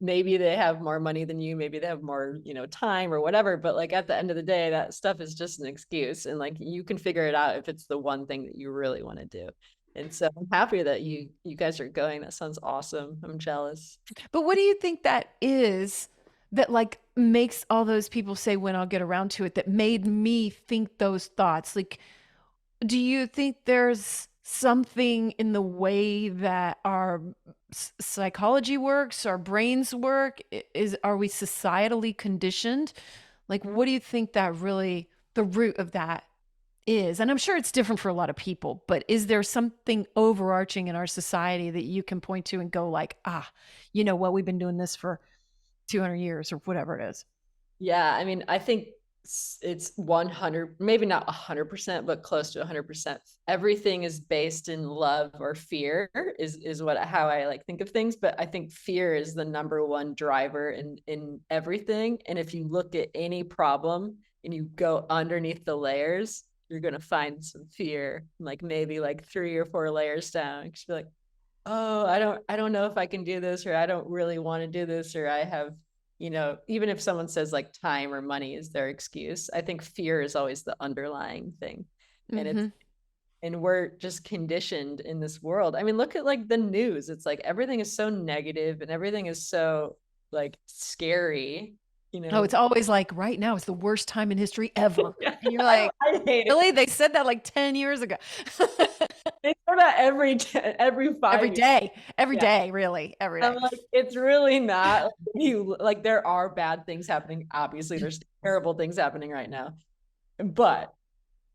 Maybe they have more money than you, maybe they have more, time or whatever, but like at the end of the day, that stuff is just an excuse, and like you can figure it out if it's the one thing that you really want to do. And so I'm happy that you guys are going. That sounds awesome. I'm jealous. But what do you think that is that like makes all those people say when I'll get around to it, that made me think those thoughts? Like, do you think there's something in the way that our psychology works, our brains work? Are we societally conditioned? Like, what do you think that really, the root of that is, and I'm sure it's different for a lot of people, but is there something overarching in our society that you can point to and go like, you know what, we've been doing this for 200 years or whatever it is? Yeah, I mean, I think it's 100, maybe not 100%, but close to 100%. Everything is based in love or fear is what how I like think of things, but I think fear is the number one driver in everything. And if you look at any problem and you go underneath the layers, you're going to find some fear, like maybe like 3 or 4 layers down. You should be like, oh, I don't know if I can do this, or I don't really want to do this, or I have, even if someone says like time or money is their excuse, I think fear is always the underlying thing. And it's Mm-hmm. and we're just conditioned in this world. I mean, look at like the news. It's like everything is so negative and everything is so like scary, you Oh, know. it's always like right now is the worst time in history ever. And you're I, like, I hate it. really? They said that like 10 years ago. They say that every Every 5 years. day, every Yeah. day, really, every I'm day. like, it's really not like, you like there are bad things happening. Obviously, there's terrible things happening right now. But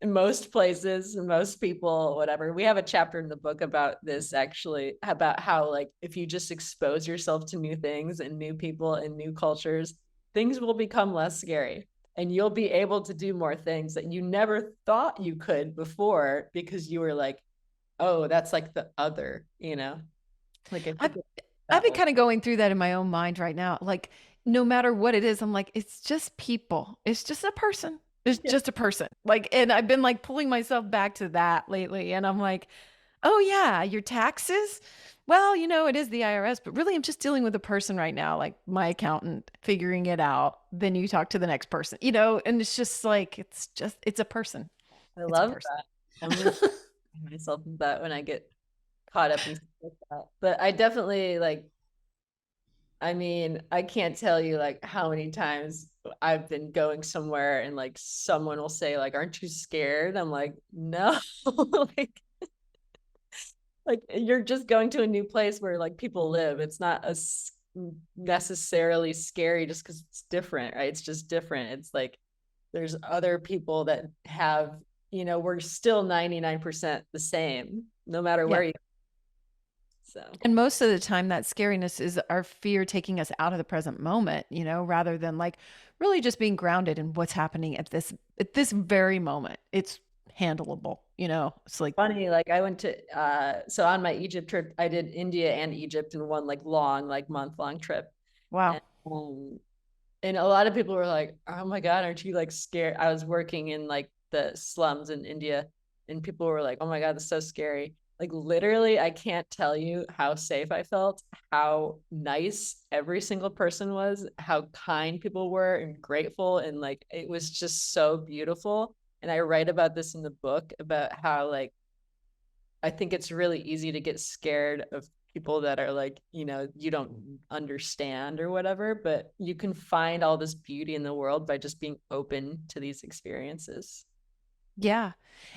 in most places, most people, whatever, we have a chapter in the book about this actually, about how like if you just expose yourself to new things and new people and new cultures, things will become less scary. And you'll be able to do more things that you never thought you could before because you were like, oh, that's like the other, Like I I've, think I've that been way. kind of going through that in my own mind right now. Like, no matter what it is, I'm like, it's just people. It's just a person. It's Yeah. just a person. Like, and I've been like pulling myself back to that lately. And I'm like, oh, yeah, your taxes. Well, it is the IRS, but really I'm just dealing with a person right now, like my accountant figuring it out. Then you talk to the next person, and it's just like, it's a person. I It's a love person. that. I'm gonna find myself in that when I get caught up in stuff like that. But I definitely like, I mean, I can't tell you like how many times I've been going somewhere and like someone will say like, "Aren't you scared?" I'm like, "No." like like you're just going to a new place where like people live. It's not necessarily scary just because it's different, right? It's just different. It's like there's other people that have, we're still 99% the same, no matter Yeah. where you so. And most of the time, that scariness is our fear taking us out of the present moment, rather than like really just being grounded in what's happening at this very moment. It's handleable. It's like, Funny, like I went to so on my Egypt trip, I did India and Egypt in one like long, like month-long trip. wow. And and a lot of people were like, "Oh my God, aren't you like scared?" I was working in like the slums in India, and people were like, "Oh my God, that's so scary." Like literally, I can't tell you how safe I felt, how nice every single person was, how kind people were and grateful, and like it was just so beautiful. And I write about this in the book about how like I think it's really easy to get scared of people that are like, you don't understand or whatever, but you can find all this beauty in the world by just being open to these experiences. Yeah.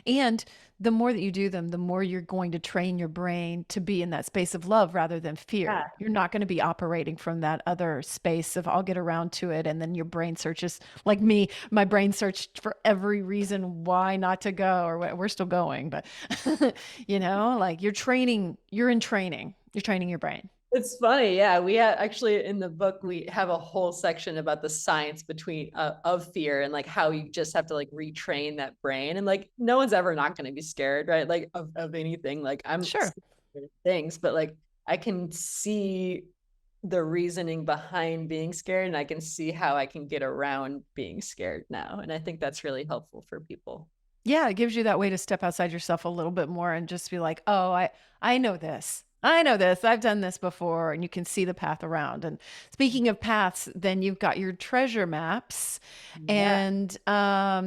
And the more that you do them, the more you're going to train your brain to be in that space of love rather than Yeah. fear. You're not going to be operating from that other space of I'll get around to it. And then your brain searches, like me, my brain searched for every reason why not to go, or we're still going. But, like you're in training, you're training your brain. It's funny. Yeah. We had actually in the book, we have a whole section about the science between of fear and like how you just have to like retrain that brain. And like, no one's ever not going to be scared, right? Like of anything. Like I'm Sure. scared of things, but like I can see the reasoning behind being scared and I can see how I can get around being scared now. And I think that's really helpful for people. Yeah, it gives you that way to step outside yourself a little bit more and just be like, "Oh, I know this. I know this. I've done this before." And you can see the path around. And speaking of paths, then you've got your treasure maps, Yeah. and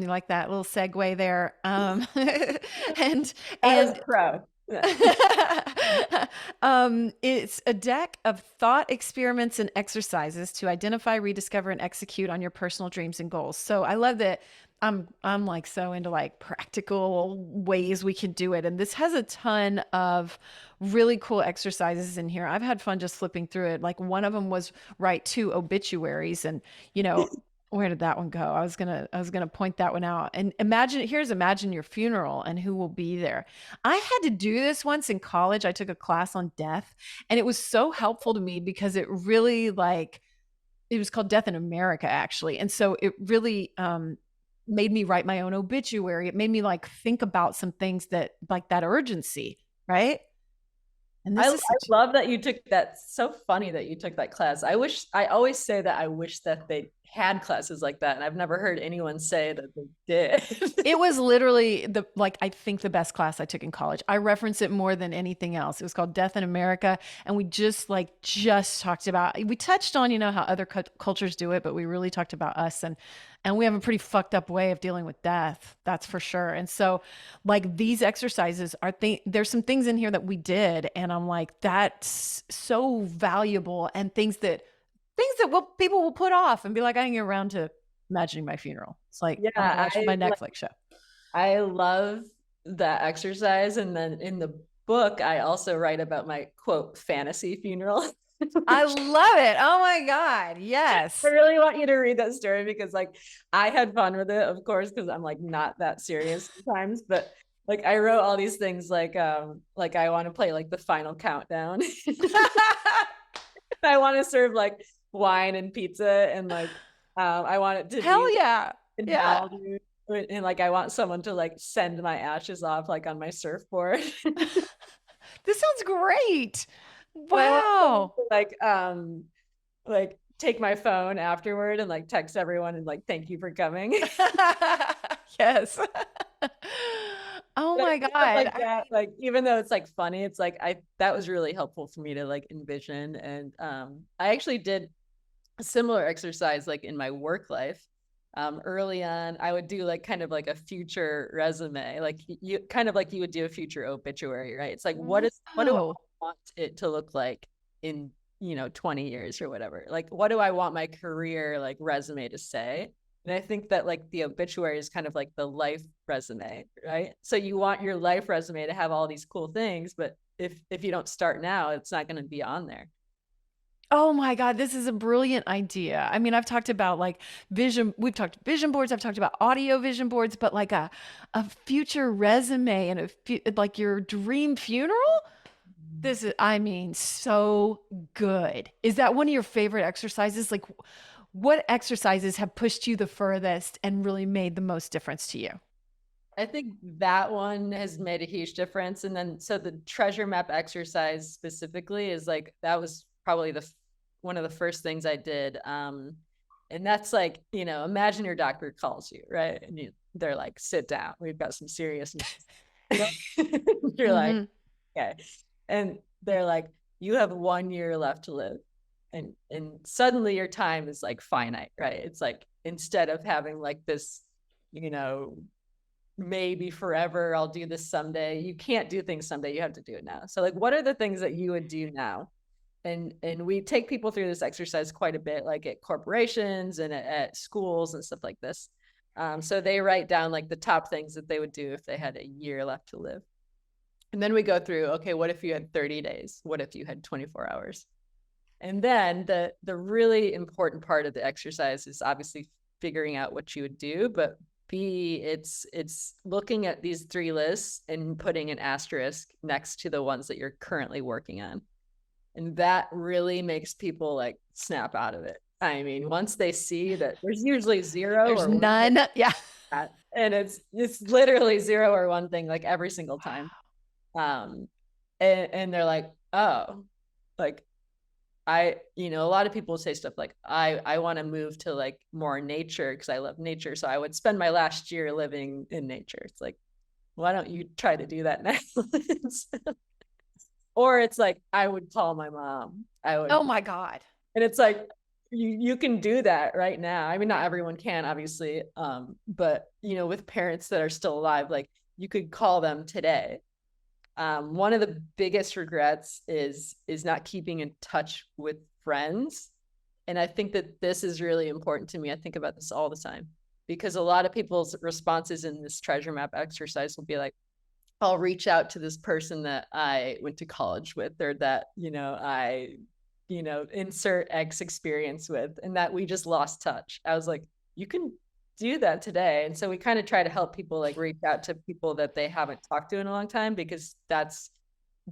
you like that little segue there. And That was and pro. Yeah. it's a deck of thought experiments and exercises to identify, rediscover, and execute on your personal dreams and goals. So I love that. I'm like so into like practical ways we can do it. And this has a ton of really cool exercises in here. I've had fun just flipping through it. Like one of them was write 2 obituaries, and you know Where did that one go? I was gonna point that one out. And imagine your funeral and who will be there. I had to do this once in college. I took a class on death, and it was so helpful to me because it really it was called Death in America, actually. And so it really made me write my own obituary. It made me think about some things that that urgency, right? And I love that you took that. So funny that you took that class. I always say that I wish that they had classes like that. And I've never heard anyone say that they did. It was literally I think the best class I took in college. I reference it more than anything else. It was called Death in America. And we just talked about, we touched on, how other cultures do it, but we really talked about us, and we have a pretty fucked up way of dealing with death. That's for sure. And so these exercises there's some things in here that we did. And I'm like, that's so valuable, and things that people will put off and be like, I didn't get around to imagining my funeral. It's like, yeah, I'm watching my Netflix show. I love that exercise. And then in the book, I also write about my quote fantasy funeral. I love it. Oh my God. Yes. I really want you to read that story because I had fun with it, of course, because I'm not that serious sometimes, but I wrote all these things I want to play the final countdown. I want to serve wine and pizza, and I want it to hell be yeah. Yeah. And I want someone to send my ashes off on my surfboard. This sounds great. Wow. Take my phone afterward and text everyone and thank you for coming. Yes. Oh my God. Even though it's funny, it's that was really helpful for me to envision. And I actually did a similar exercise in my work life. Early on, I would do kind of a future resume, you kind of you would do a future obituary, right? It's what do I want it to look like in 20 years or whatever? What do I want my career resume to say? And I think that the obituary is kind of the life resume, right? So you want your life resume to have all these cool things, but if you don't start now, it's not going to be on there. Oh my God, this is a brilliant idea. I mean, I've talked about we've talked vision boards, I've talked about audio vision boards, but a future resume and your dream funeral. This is, I mean, so good. Is that one of your favorite exercises? What exercises have pushed you the furthest and really made the most difference to you? I think that one has made a huge difference. And then, so the treasure map exercise specifically is that was probably one of the first things I did. And that's imagine your doctor calls you, right? And they're sit down, we've got some serious you're okay. And they're you have 1 year left to live. And suddenly your time is finite, right? It's instead of having this, maybe forever, I'll do this someday. You can't do things someday. You have to do it now. So what are the things that you would do now? And we take people through this exercise quite a bit, at corporations and at schools and stuff like this. So they write down the top things that they would do if they had a year left to live. And then we go through, okay, what if you had 30 days? What if you had 24 hours? And then the really important part of the exercise is obviously figuring out what you would do, but it's looking at these 3 lists and putting an asterisk next to the ones that you're currently working on. And that really makes people snap out of it. I mean, once they see that there's usually 0 there's or none. Yeah. And it's literally 0 or 1 thing every single time. And they're oh, a lot of people say stuff I want to move to more nature because I love nature. So I would spend my last year living in nature. It's why don't you try to do that now? Or it's I would call my mom. Oh my God. And it's you can do that right now. I mean, not everyone can, obviously. But with parents that are still alive, you could call them today. One of the biggest regrets is not keeping in touch with friends. And I think that this is really important to me. I think about this all the time because a lot of people's responses in this treasure map exercise will be I'll reach out to this person that I went to college with, or that, I insert X experience with, and that we just lost touch. I was you can do that today. And so we kind of try to help people like reach out to people that they haven't talked to in a long time, because that's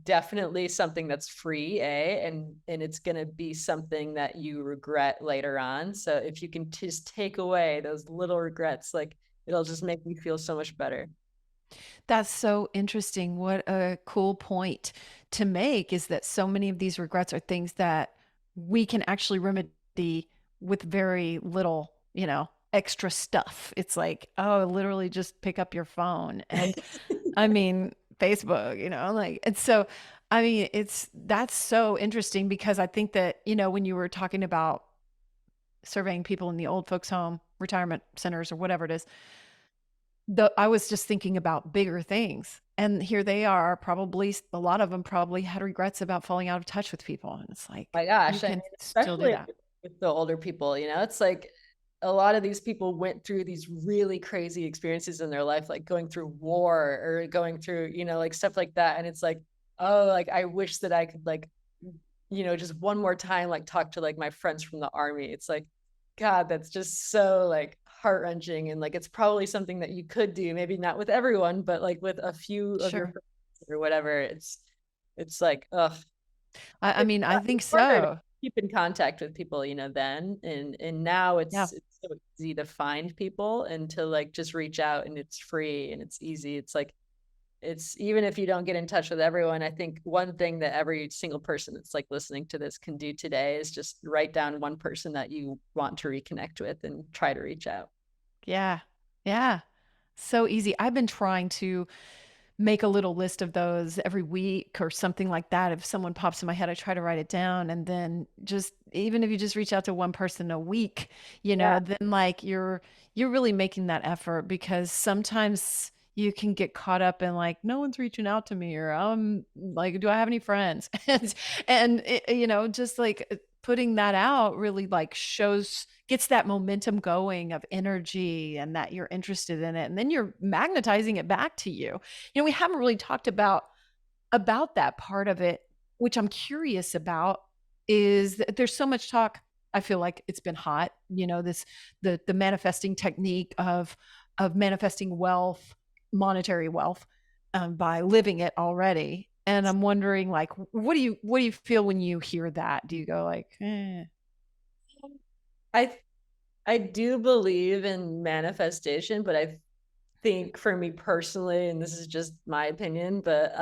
definitely something that's free, and it's going to be something that you regret later on. So if you can just take away those little regrets, like it'll just make me feel so much better. That's so interesting. What a cool point to make is that so many of these regrets are things that we can actually remedy with very little, extra stuff. It's like, oh, literally just pick up your phone and I mean, Facebook, and so, I mean, that's so interesting because I think that, when you were talking about surveying people in the old folks home, retirement centers or whatever it is, I was just thinking about bigger things. And here they are, probably a lot of them probably had regrets about falling out of touch with people. And it's like, My you gosh, I mean, can still do especially that. with the older people, it's like a lot of these people went through these really crazy experiences in their life, like going through war or going through, like stuff like that. And it's like, oh, like I wish that I could like, just one more time, like talk to like my friends from the army. It's like, God, that's just so like heart wrenching. And like, it's probably something that you could do, maybe not with everyone, but like with a few of your Sure. friends or whatever. It's like, ugh. I mean, I think It's harder to so. keep in contact with people, then, and now Yeah. it's so easy to find people and to like just reach out, and it's free and it's easy. It's like, it's even if you don't get in touch with everyone, I think one thing that every single person that's like listening to this can do today is just write down one person that you want to reconnect with and try to reach out. Yeah. Yeah. So easy. I've been trying to make a little list of those every week or something like that. If someone pops in my head, I try to write it down. And then just even if you just reach out to one person a week, Yeah. then like you're really making that effort because sometimes you can get caught up in like no one's reaching out to me or like do I have any friends and just like putting that out really like gets that momentum going of energy and that you're interested in it and then you're magnetizing it back to you. We haven't really talked about that part of it, which I'm curious about is that there's so much talk. I feel like it's been hot, this the manifesting technique of manifesting wealth, monetary wealth, by living it already. And I'm wondering, like, what do you feel when you hear that? Do you go like, eh? I I do believe in manifestation, but I think for me personally, and this is just my opinion, but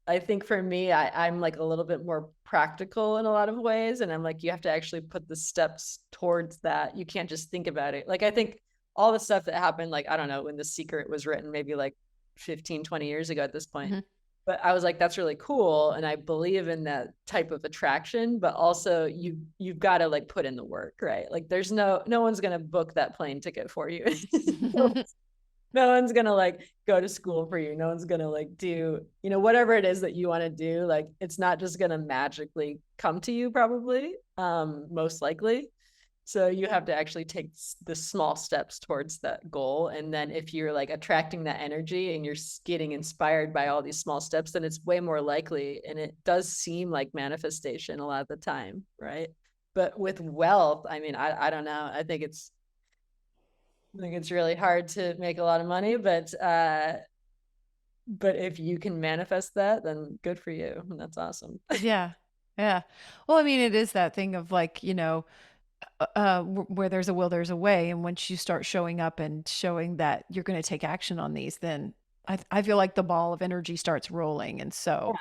I think for me, I'm like a little bit more practical in a lot of ways. And I'm like, you have to actually put the steps towards that. You can't just think about it. Like, I think all the stuff that happened, like, I don't know, when The Secret was written, maybe like 15, 20 years ago at this point. Mhm. But I was like, that's really cool. And I believe in that type of attraction, but also you've got to like put in the work, right? Like there's no one's gonna book that plane ticket for you. No one's gonna like go to school for you. No one's gonna like do, whatever it is that you want to do. Like it's not just gonna magically come to you, probably, most likely. So you have to actually take the small steps towards that goal. And then if you're like attracting that energy and you're getting inspired by all these small steps, then it's way more likely. And it does seem like manifestation a lot of the time, right? But with wealth, I mean, I don't know. I think it's really hard to make a lot of money, but if you can manifest that, then good for you. And that's awesome. Yeah. Yeah. Well, I mean, it is that thing of like, where there's a will, there's a way. And once you start showing up and showing that you're going to take action on these, then I feel like the ball of energy starts rolling. And so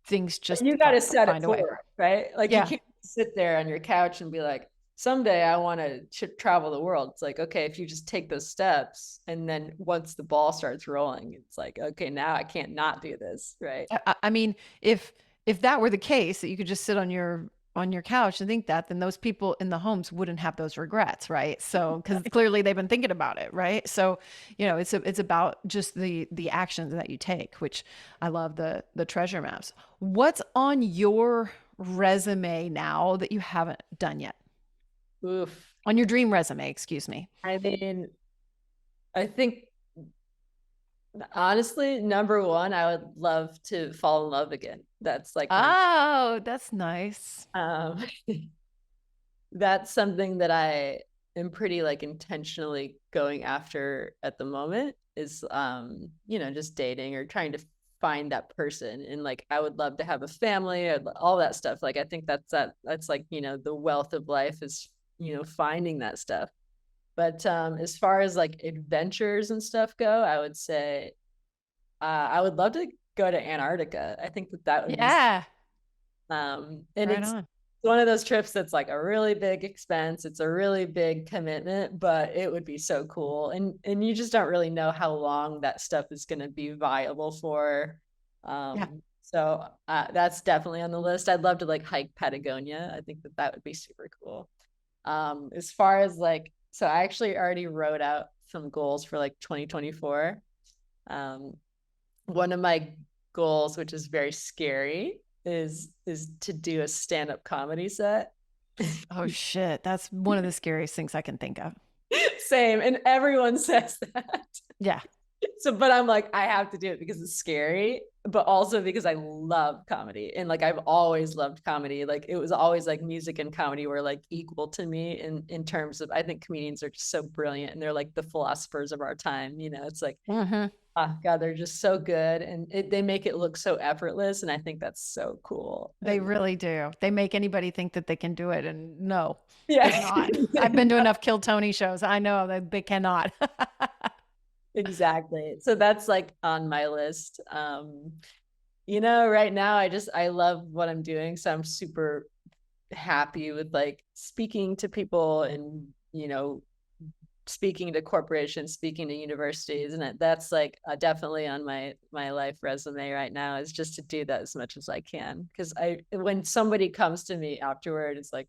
things just You got to set it find a way. forward, right? Like you Yeah. can't sit there on your couch and be like, someday I want to travel the world. It's like, okay, if you just take those steps and then once the ball starts rolling, it's like, okay, now I can't not do this, right? I mean, if that were the case, that you could just sit on your couch and think that, then those people in the homes wouldn't have those regrets, right? So, because clearly they've been thinking about it, right? So, it's about just the actions that you take, which I love the treasure maps. What's on your resume now that you haven't done yet? Oof. On your dream resume, excuse me. I mean, I think honestly, number one, I would love to fall in love again. That's like Oh, that's nice. um, that's something that am pretty like intentionally going after at the moment is just dating or trying to find that person. And like I would love to have a family, all that stuff. Like I think that's like, the wealth of life is, finding that stuff. But as far as like adventures and stuff go, I would say I would love to go to Antarctica. I think that would be Yeah. and Right it's on. one of those trips that's like a really big expense. It's a really big commitment, but it would be so cool. And you just don't really know how long that stuff is going to be viable for. Yeah. So that's definitely on the list. I'd love to like hike Patagonia. I think that would be super cool. As far as like, so I actually already wrote out some goals for like 2024. One of my goals, which is very scary, is to do a stand-up comedy set. Oh shit. That's one of the scariest things I can think of. Same. And everyone says that. Yeah. So, but I'm like, I have to do it because it's scary, but also because I love comedy. And like, I've always loved comedy. Like it was always like music and comedy were like equal to me in terms of, I think comedians are just so brilliant and they're like the philosophers of our time. It's like, Mm-hmm. oh God, they're just so good. And they make it look so effortless. And I think that's so cool. They And really do. They make anybody think that they can do it. And no, yeah, cannot. I've been to enough Kill Tony shows. I know that they cannot. exactly. So that's like on my list. Right now I love what I'm doing. So I'm super happy with like speaking to people and, speaking to corporations, speaking to universities. And that's like definitely on my life resume right now is just to do that as much as I can. Cause when somebody comes to me afterward, it's like,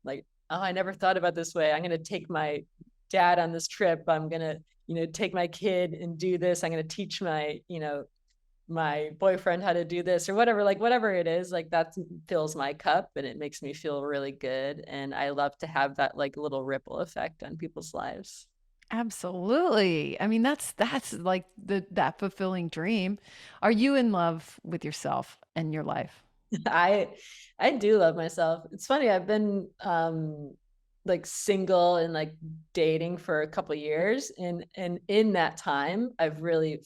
oh, I never thought about this way. I'm going to take my dad on this trip. I'm going to, take my kid and do this. I'm going to teach my boyfriend how to do this or whatever, like whatever it is, like that fills my cup and it makes me feel really good. And I love to have that like little ripple effect on people's lives. Absolutely. I mean, that's like that fulfilling dream. Are you in love with yourself and your life? I I do love myself. It's funny, I've been like single and like dating for a couple years and in that time I've really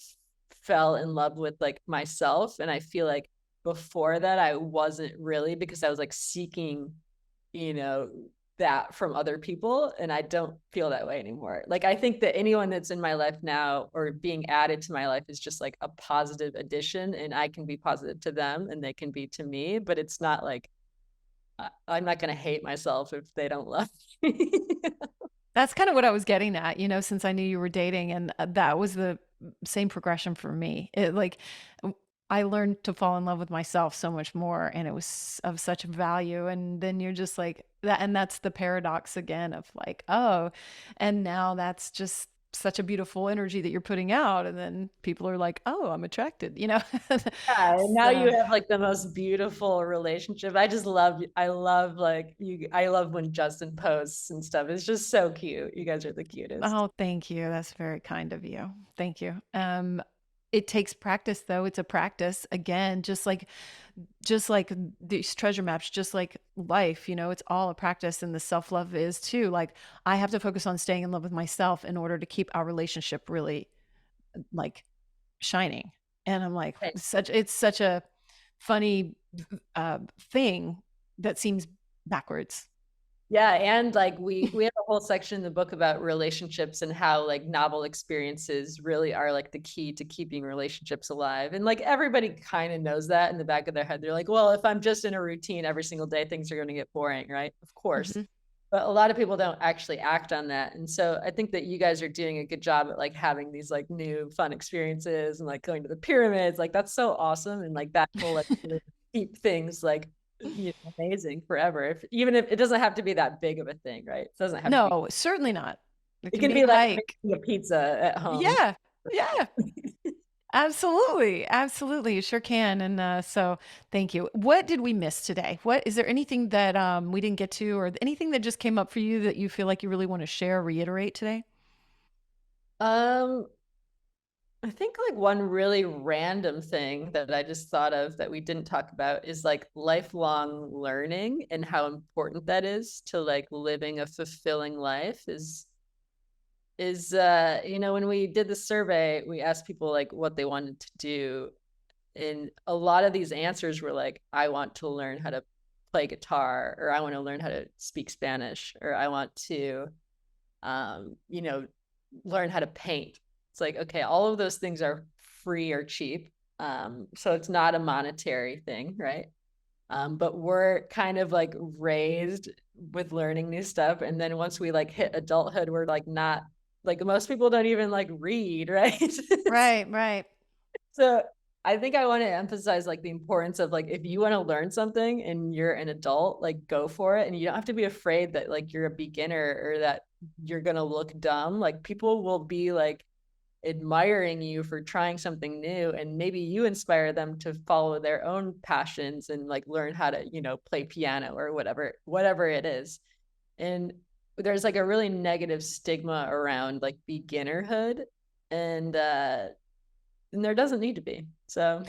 fell in love with like myself and I feel like before that I wasn't really because I was like seeking, you know, that from other people and I don't feel that way anymore. Like I think that anyone that's in my life now or being added to my life is just like a positive addition and I can be positive to them and they can be to me, but it's not like I'm not going to hate myself if they don't love me. That's kind of what I was getting at, since I knew you were dating, and that was the same progression for me. I learned to fall in love with myself so much more, and it was of such value. And then you're just like that, and that's the paradox again of like, oh, and now that's just such a beautiful energy that you're putting out, and then people are like, oh, I'm attracted. Yeah, and now So, you have like the most beautiful relationship. I love like I love when Justin posts and stuff. It's just so cute. You guys are the cutest. oh, thank you. That's very kind of you. Thank you. It takes practice though. It's a practice again, just like these treasure maps, just like life, it's all a practice and the self-love is too. Like I have to focus on staying in love with myself in order to keep our relationship really like shining. And I'm like, Right. it's such a funny thing that seems backwards. Yeah, and like we have a whole section in the book about relationships and how like novel experiences really are like the key to keeping relationships alive. And like everybody kind of knows that in the back of their head. They're like, well, if I'm just in a routine every single day, things are going to get boring, right? Of course. Mhm. But a lot of people don't actually act on that. And so I think that you guys are doing a good job at like having these like new fun experiences and like going to the pyramids. Like that's so awesome. And like that will like really keep things like amazing forever. Even if it doesn't have to be that big of a thing, right? It doesn't have to be. No, certainly not. It It can can be a be like hike. making a pizza at home. Yeah. Yeah. Absolutely. Absolutely. You sure can. And so thank you. What did we miss today? What is there anything that we didn't get to or anything that just came up for you that you feel like you really want to share, reiterate today? Um, I think like one really random thing that I just thought of that we didn't talk about is like lifelong learning and how important that is to like living a fulfilling life you know, when we did the survey, we asked people like what they wanted to do. And a lot of these answers were like, I want to learn how to play guitar, or I want to learn how to speak Spanish, or I want to, you know, learn how to paint. It's like, okay, all of those things are free or cheap. So it's not a monetary thing, right? But we're kind of like raised with learning new stuff. And then once we like hit adulthood, we're like not like most people don't even like read, right? Right, right. So I think I want to emphasize like the importance of like if you want to learn something and you're an adult, like go for it. And you don't have to be afraid that like you're a beginner or that you're gonna look dumb. Like people will be like admiring you for trying something new, and maybe you inspire them to follow their own passions and like learn how to, you know, play piano or whatever it is. And there's like a really negative stigma around like beginnerhood, and there doesn't need to be. So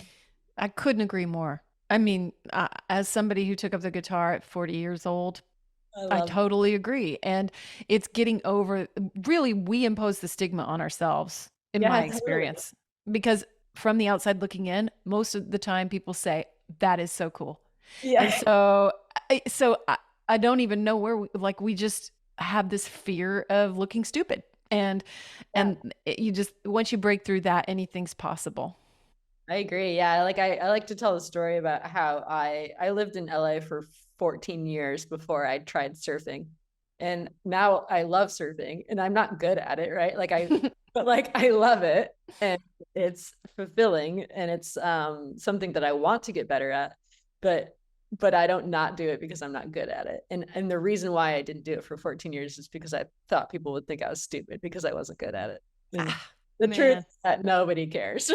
I couldn't agree more. I mean, as somebody who took up the guitar at 40 years old, I I love, totally agree. And it's getting over, really, we impose the stigma on ourselves, in yeah, my totally. experience, because from the outside looking in, most of the time people say, that is so cool. And Yeah. so I don't even know where we just have this fear of looking stupid. And, Yeah, you just, once you break through that, anything's possible. I agree. Yeah, like I like to tell the story about how I lived in LA for 14 years before I tried surfing. And now I love surfing and I'm not good at it, right? But like I love it and it's fulfilling and it's something that I want to get better at. But I don't not do it because I'm not good at it. And the reason why I didn't do it for 14 years is because I thought people would think I was stupid because I wasn't good at it. And Ah, the truth man. is that nobody cares.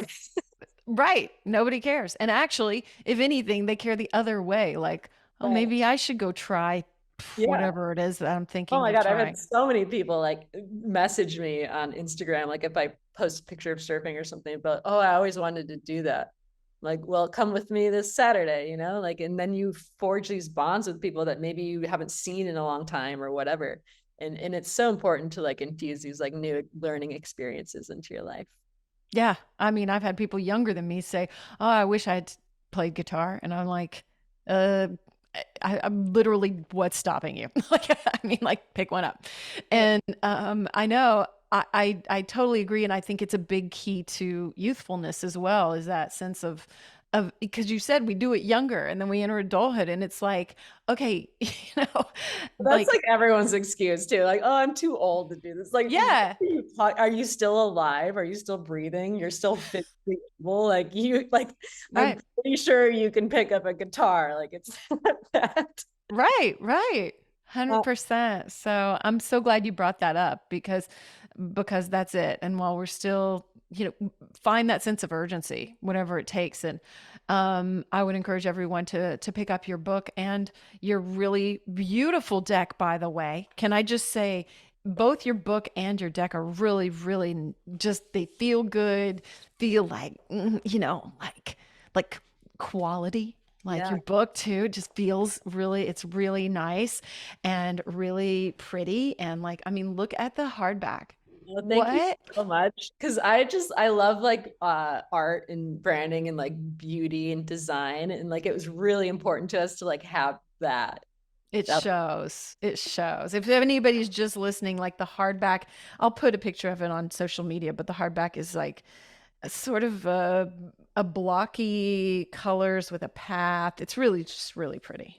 Right. Nobody cares. And actually, if anything, they care the other way. Like, oh, Right. maybe I should go try Yeah. whatever it is that I'm Oh thinking my of God. I've had trying. so many people like message me on Instagram, like if I post a picture of surfing or something, but oh, I always wanted to do that. Like, well, come with me this Saturday, you know, like, and then you forge these bonds with people that maybe you haven't seen in a long time or whatever. And it's so important to like infuse these like new learning experiences into your life. Yeah. I mean, I've had people younger than me say, oh, I wish I had played guitar. And I'm like, uh, I'm literally, what's stopping you? Like, I mean, like, pick one up. Yeah. And I know I totally agree. And I think it's a big key to youthfulness as well, is that sense of because you said we do it younger and then we enter adulthood and it's like, okay, know, That's like, like everyone's excuse too. Like, oh, I'm too old to do this. Like, yeah, are you still alive? Are you still breathing? You're still physically able. Like you, like I'm right. pretty sure you can pick up a guitar. Like it's not that. Right, right. Uh, 100%. So I'm so glad you brought that up because that's it. And while we're still, find that sense of urgency, whatever it takes. And I would encourage everyone to pick up your book and your really beautiful deck, by the way. Can I just say both your book and your deck are really, really just they feel good, feel like like quality, like yeah. your book too just feels really, it's really nice and really pretty. And like, I mean, look at the hardback. Well, thank you What? so much. Cause I love like art and branding and like beauty and design. And like it was really important to us to like have that. It That shows. It shows. If anybody's just listening, like the hardback, I'll put a picture of it on social media, but the hardback is like a sort of a blocky colors with a path. It's really just really pretty.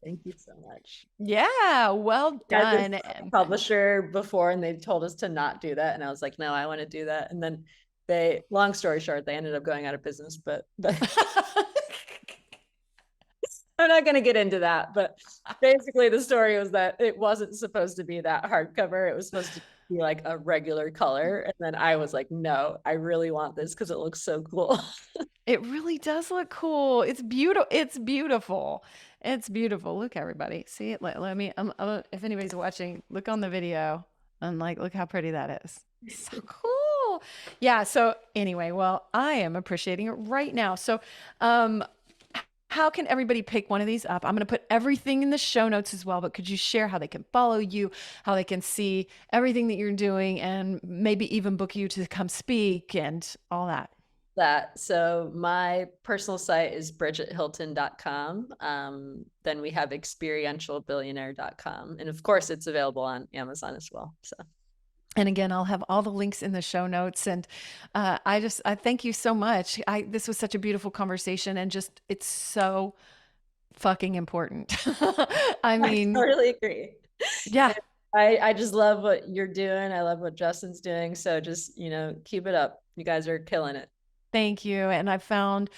Thank you so much. Yeah, well Had this done. publisher before and they told us to not do that. And I was like, no, I want to do that. And then they, long story short, they ended up going out of business, but I'm not going to get into that. But basically the story was that it wasn't supposed to be that hardcover. It was supposed to be like a regular color. And then I was like, no, I really want this because it looks so cool. It really does look cool. It's beautiful. It's beautiful. It's beautiful. Look, everybody. See it? Let me, if anybody's watching, look on the video and like, look how pretty that is. So cool. Yeah. So anyway, well, I am appreciating it right now. So, how can everybody pick one of these up? I'm going to put everything in the show notes as well, but could you share how they can follow you, how they can see everything that you're doing, and maybe even book you to come speak and all that? So my personal site is bridgethilton.com. Then we have experientialbillionaire.com. And of course, it's available on Amazon as well. So. And again, I'll have all the links in the show notes. And I thank you so much. This was such a beautiful conversation, and just, it's so fucking important. I mean, I totally agree. yeah. I just love what you're doing. I love what Justin's doing. So just, keep it up. You guys are killing it. Thank you. And I found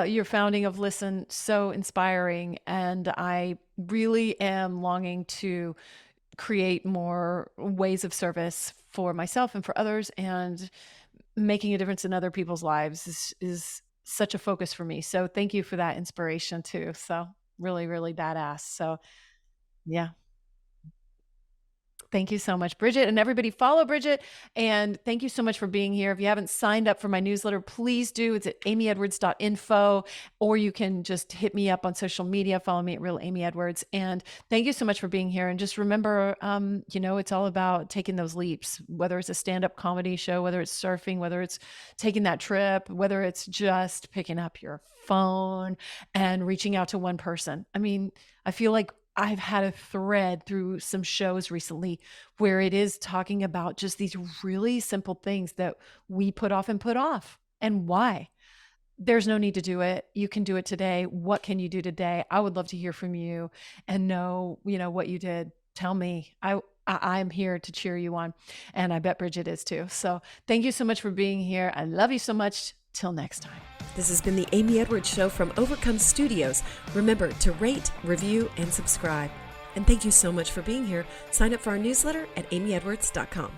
your founding of Listen so inspiring. And I really am longing to create more ways of service for myself and for others, and making a difference in other people's lives is such a focus for me. So thank you for that inspiration too. So really, really badass. So yeah. Thank you so much, Bridget, and everybody follow Bridget. And thank you so much for being here. If you haven't signed up for my newsletter, please do. It's at amyedwards.info, or you can just hit me up on social media. Follow me at Real Amy Edwards. And thank you so much for being here. And just remember, it's all about taking those leaps, whether it's a stand-up comedy show, whether it's surfing, whether it's taking that trip, whether it's just picking up your phone and reaching out to one person. I mean, I feel like I've had a thread through some shows recently where it is talking about just these really simple things that we put off, and why. There's no need to do it. You can do it today. What can you do today? I would love to hear from you and know, what you did. Tell me. I'm here to cheer you on. And I bet Bridget is too. So thank you so much for being here. I love you so much. Till next time. This has been the Amy Edwards Show from Overcome Studios. Remember to rate, review, and subscribe. And thank you so much for being here. Sign up for our newsletter at amyedwards.com.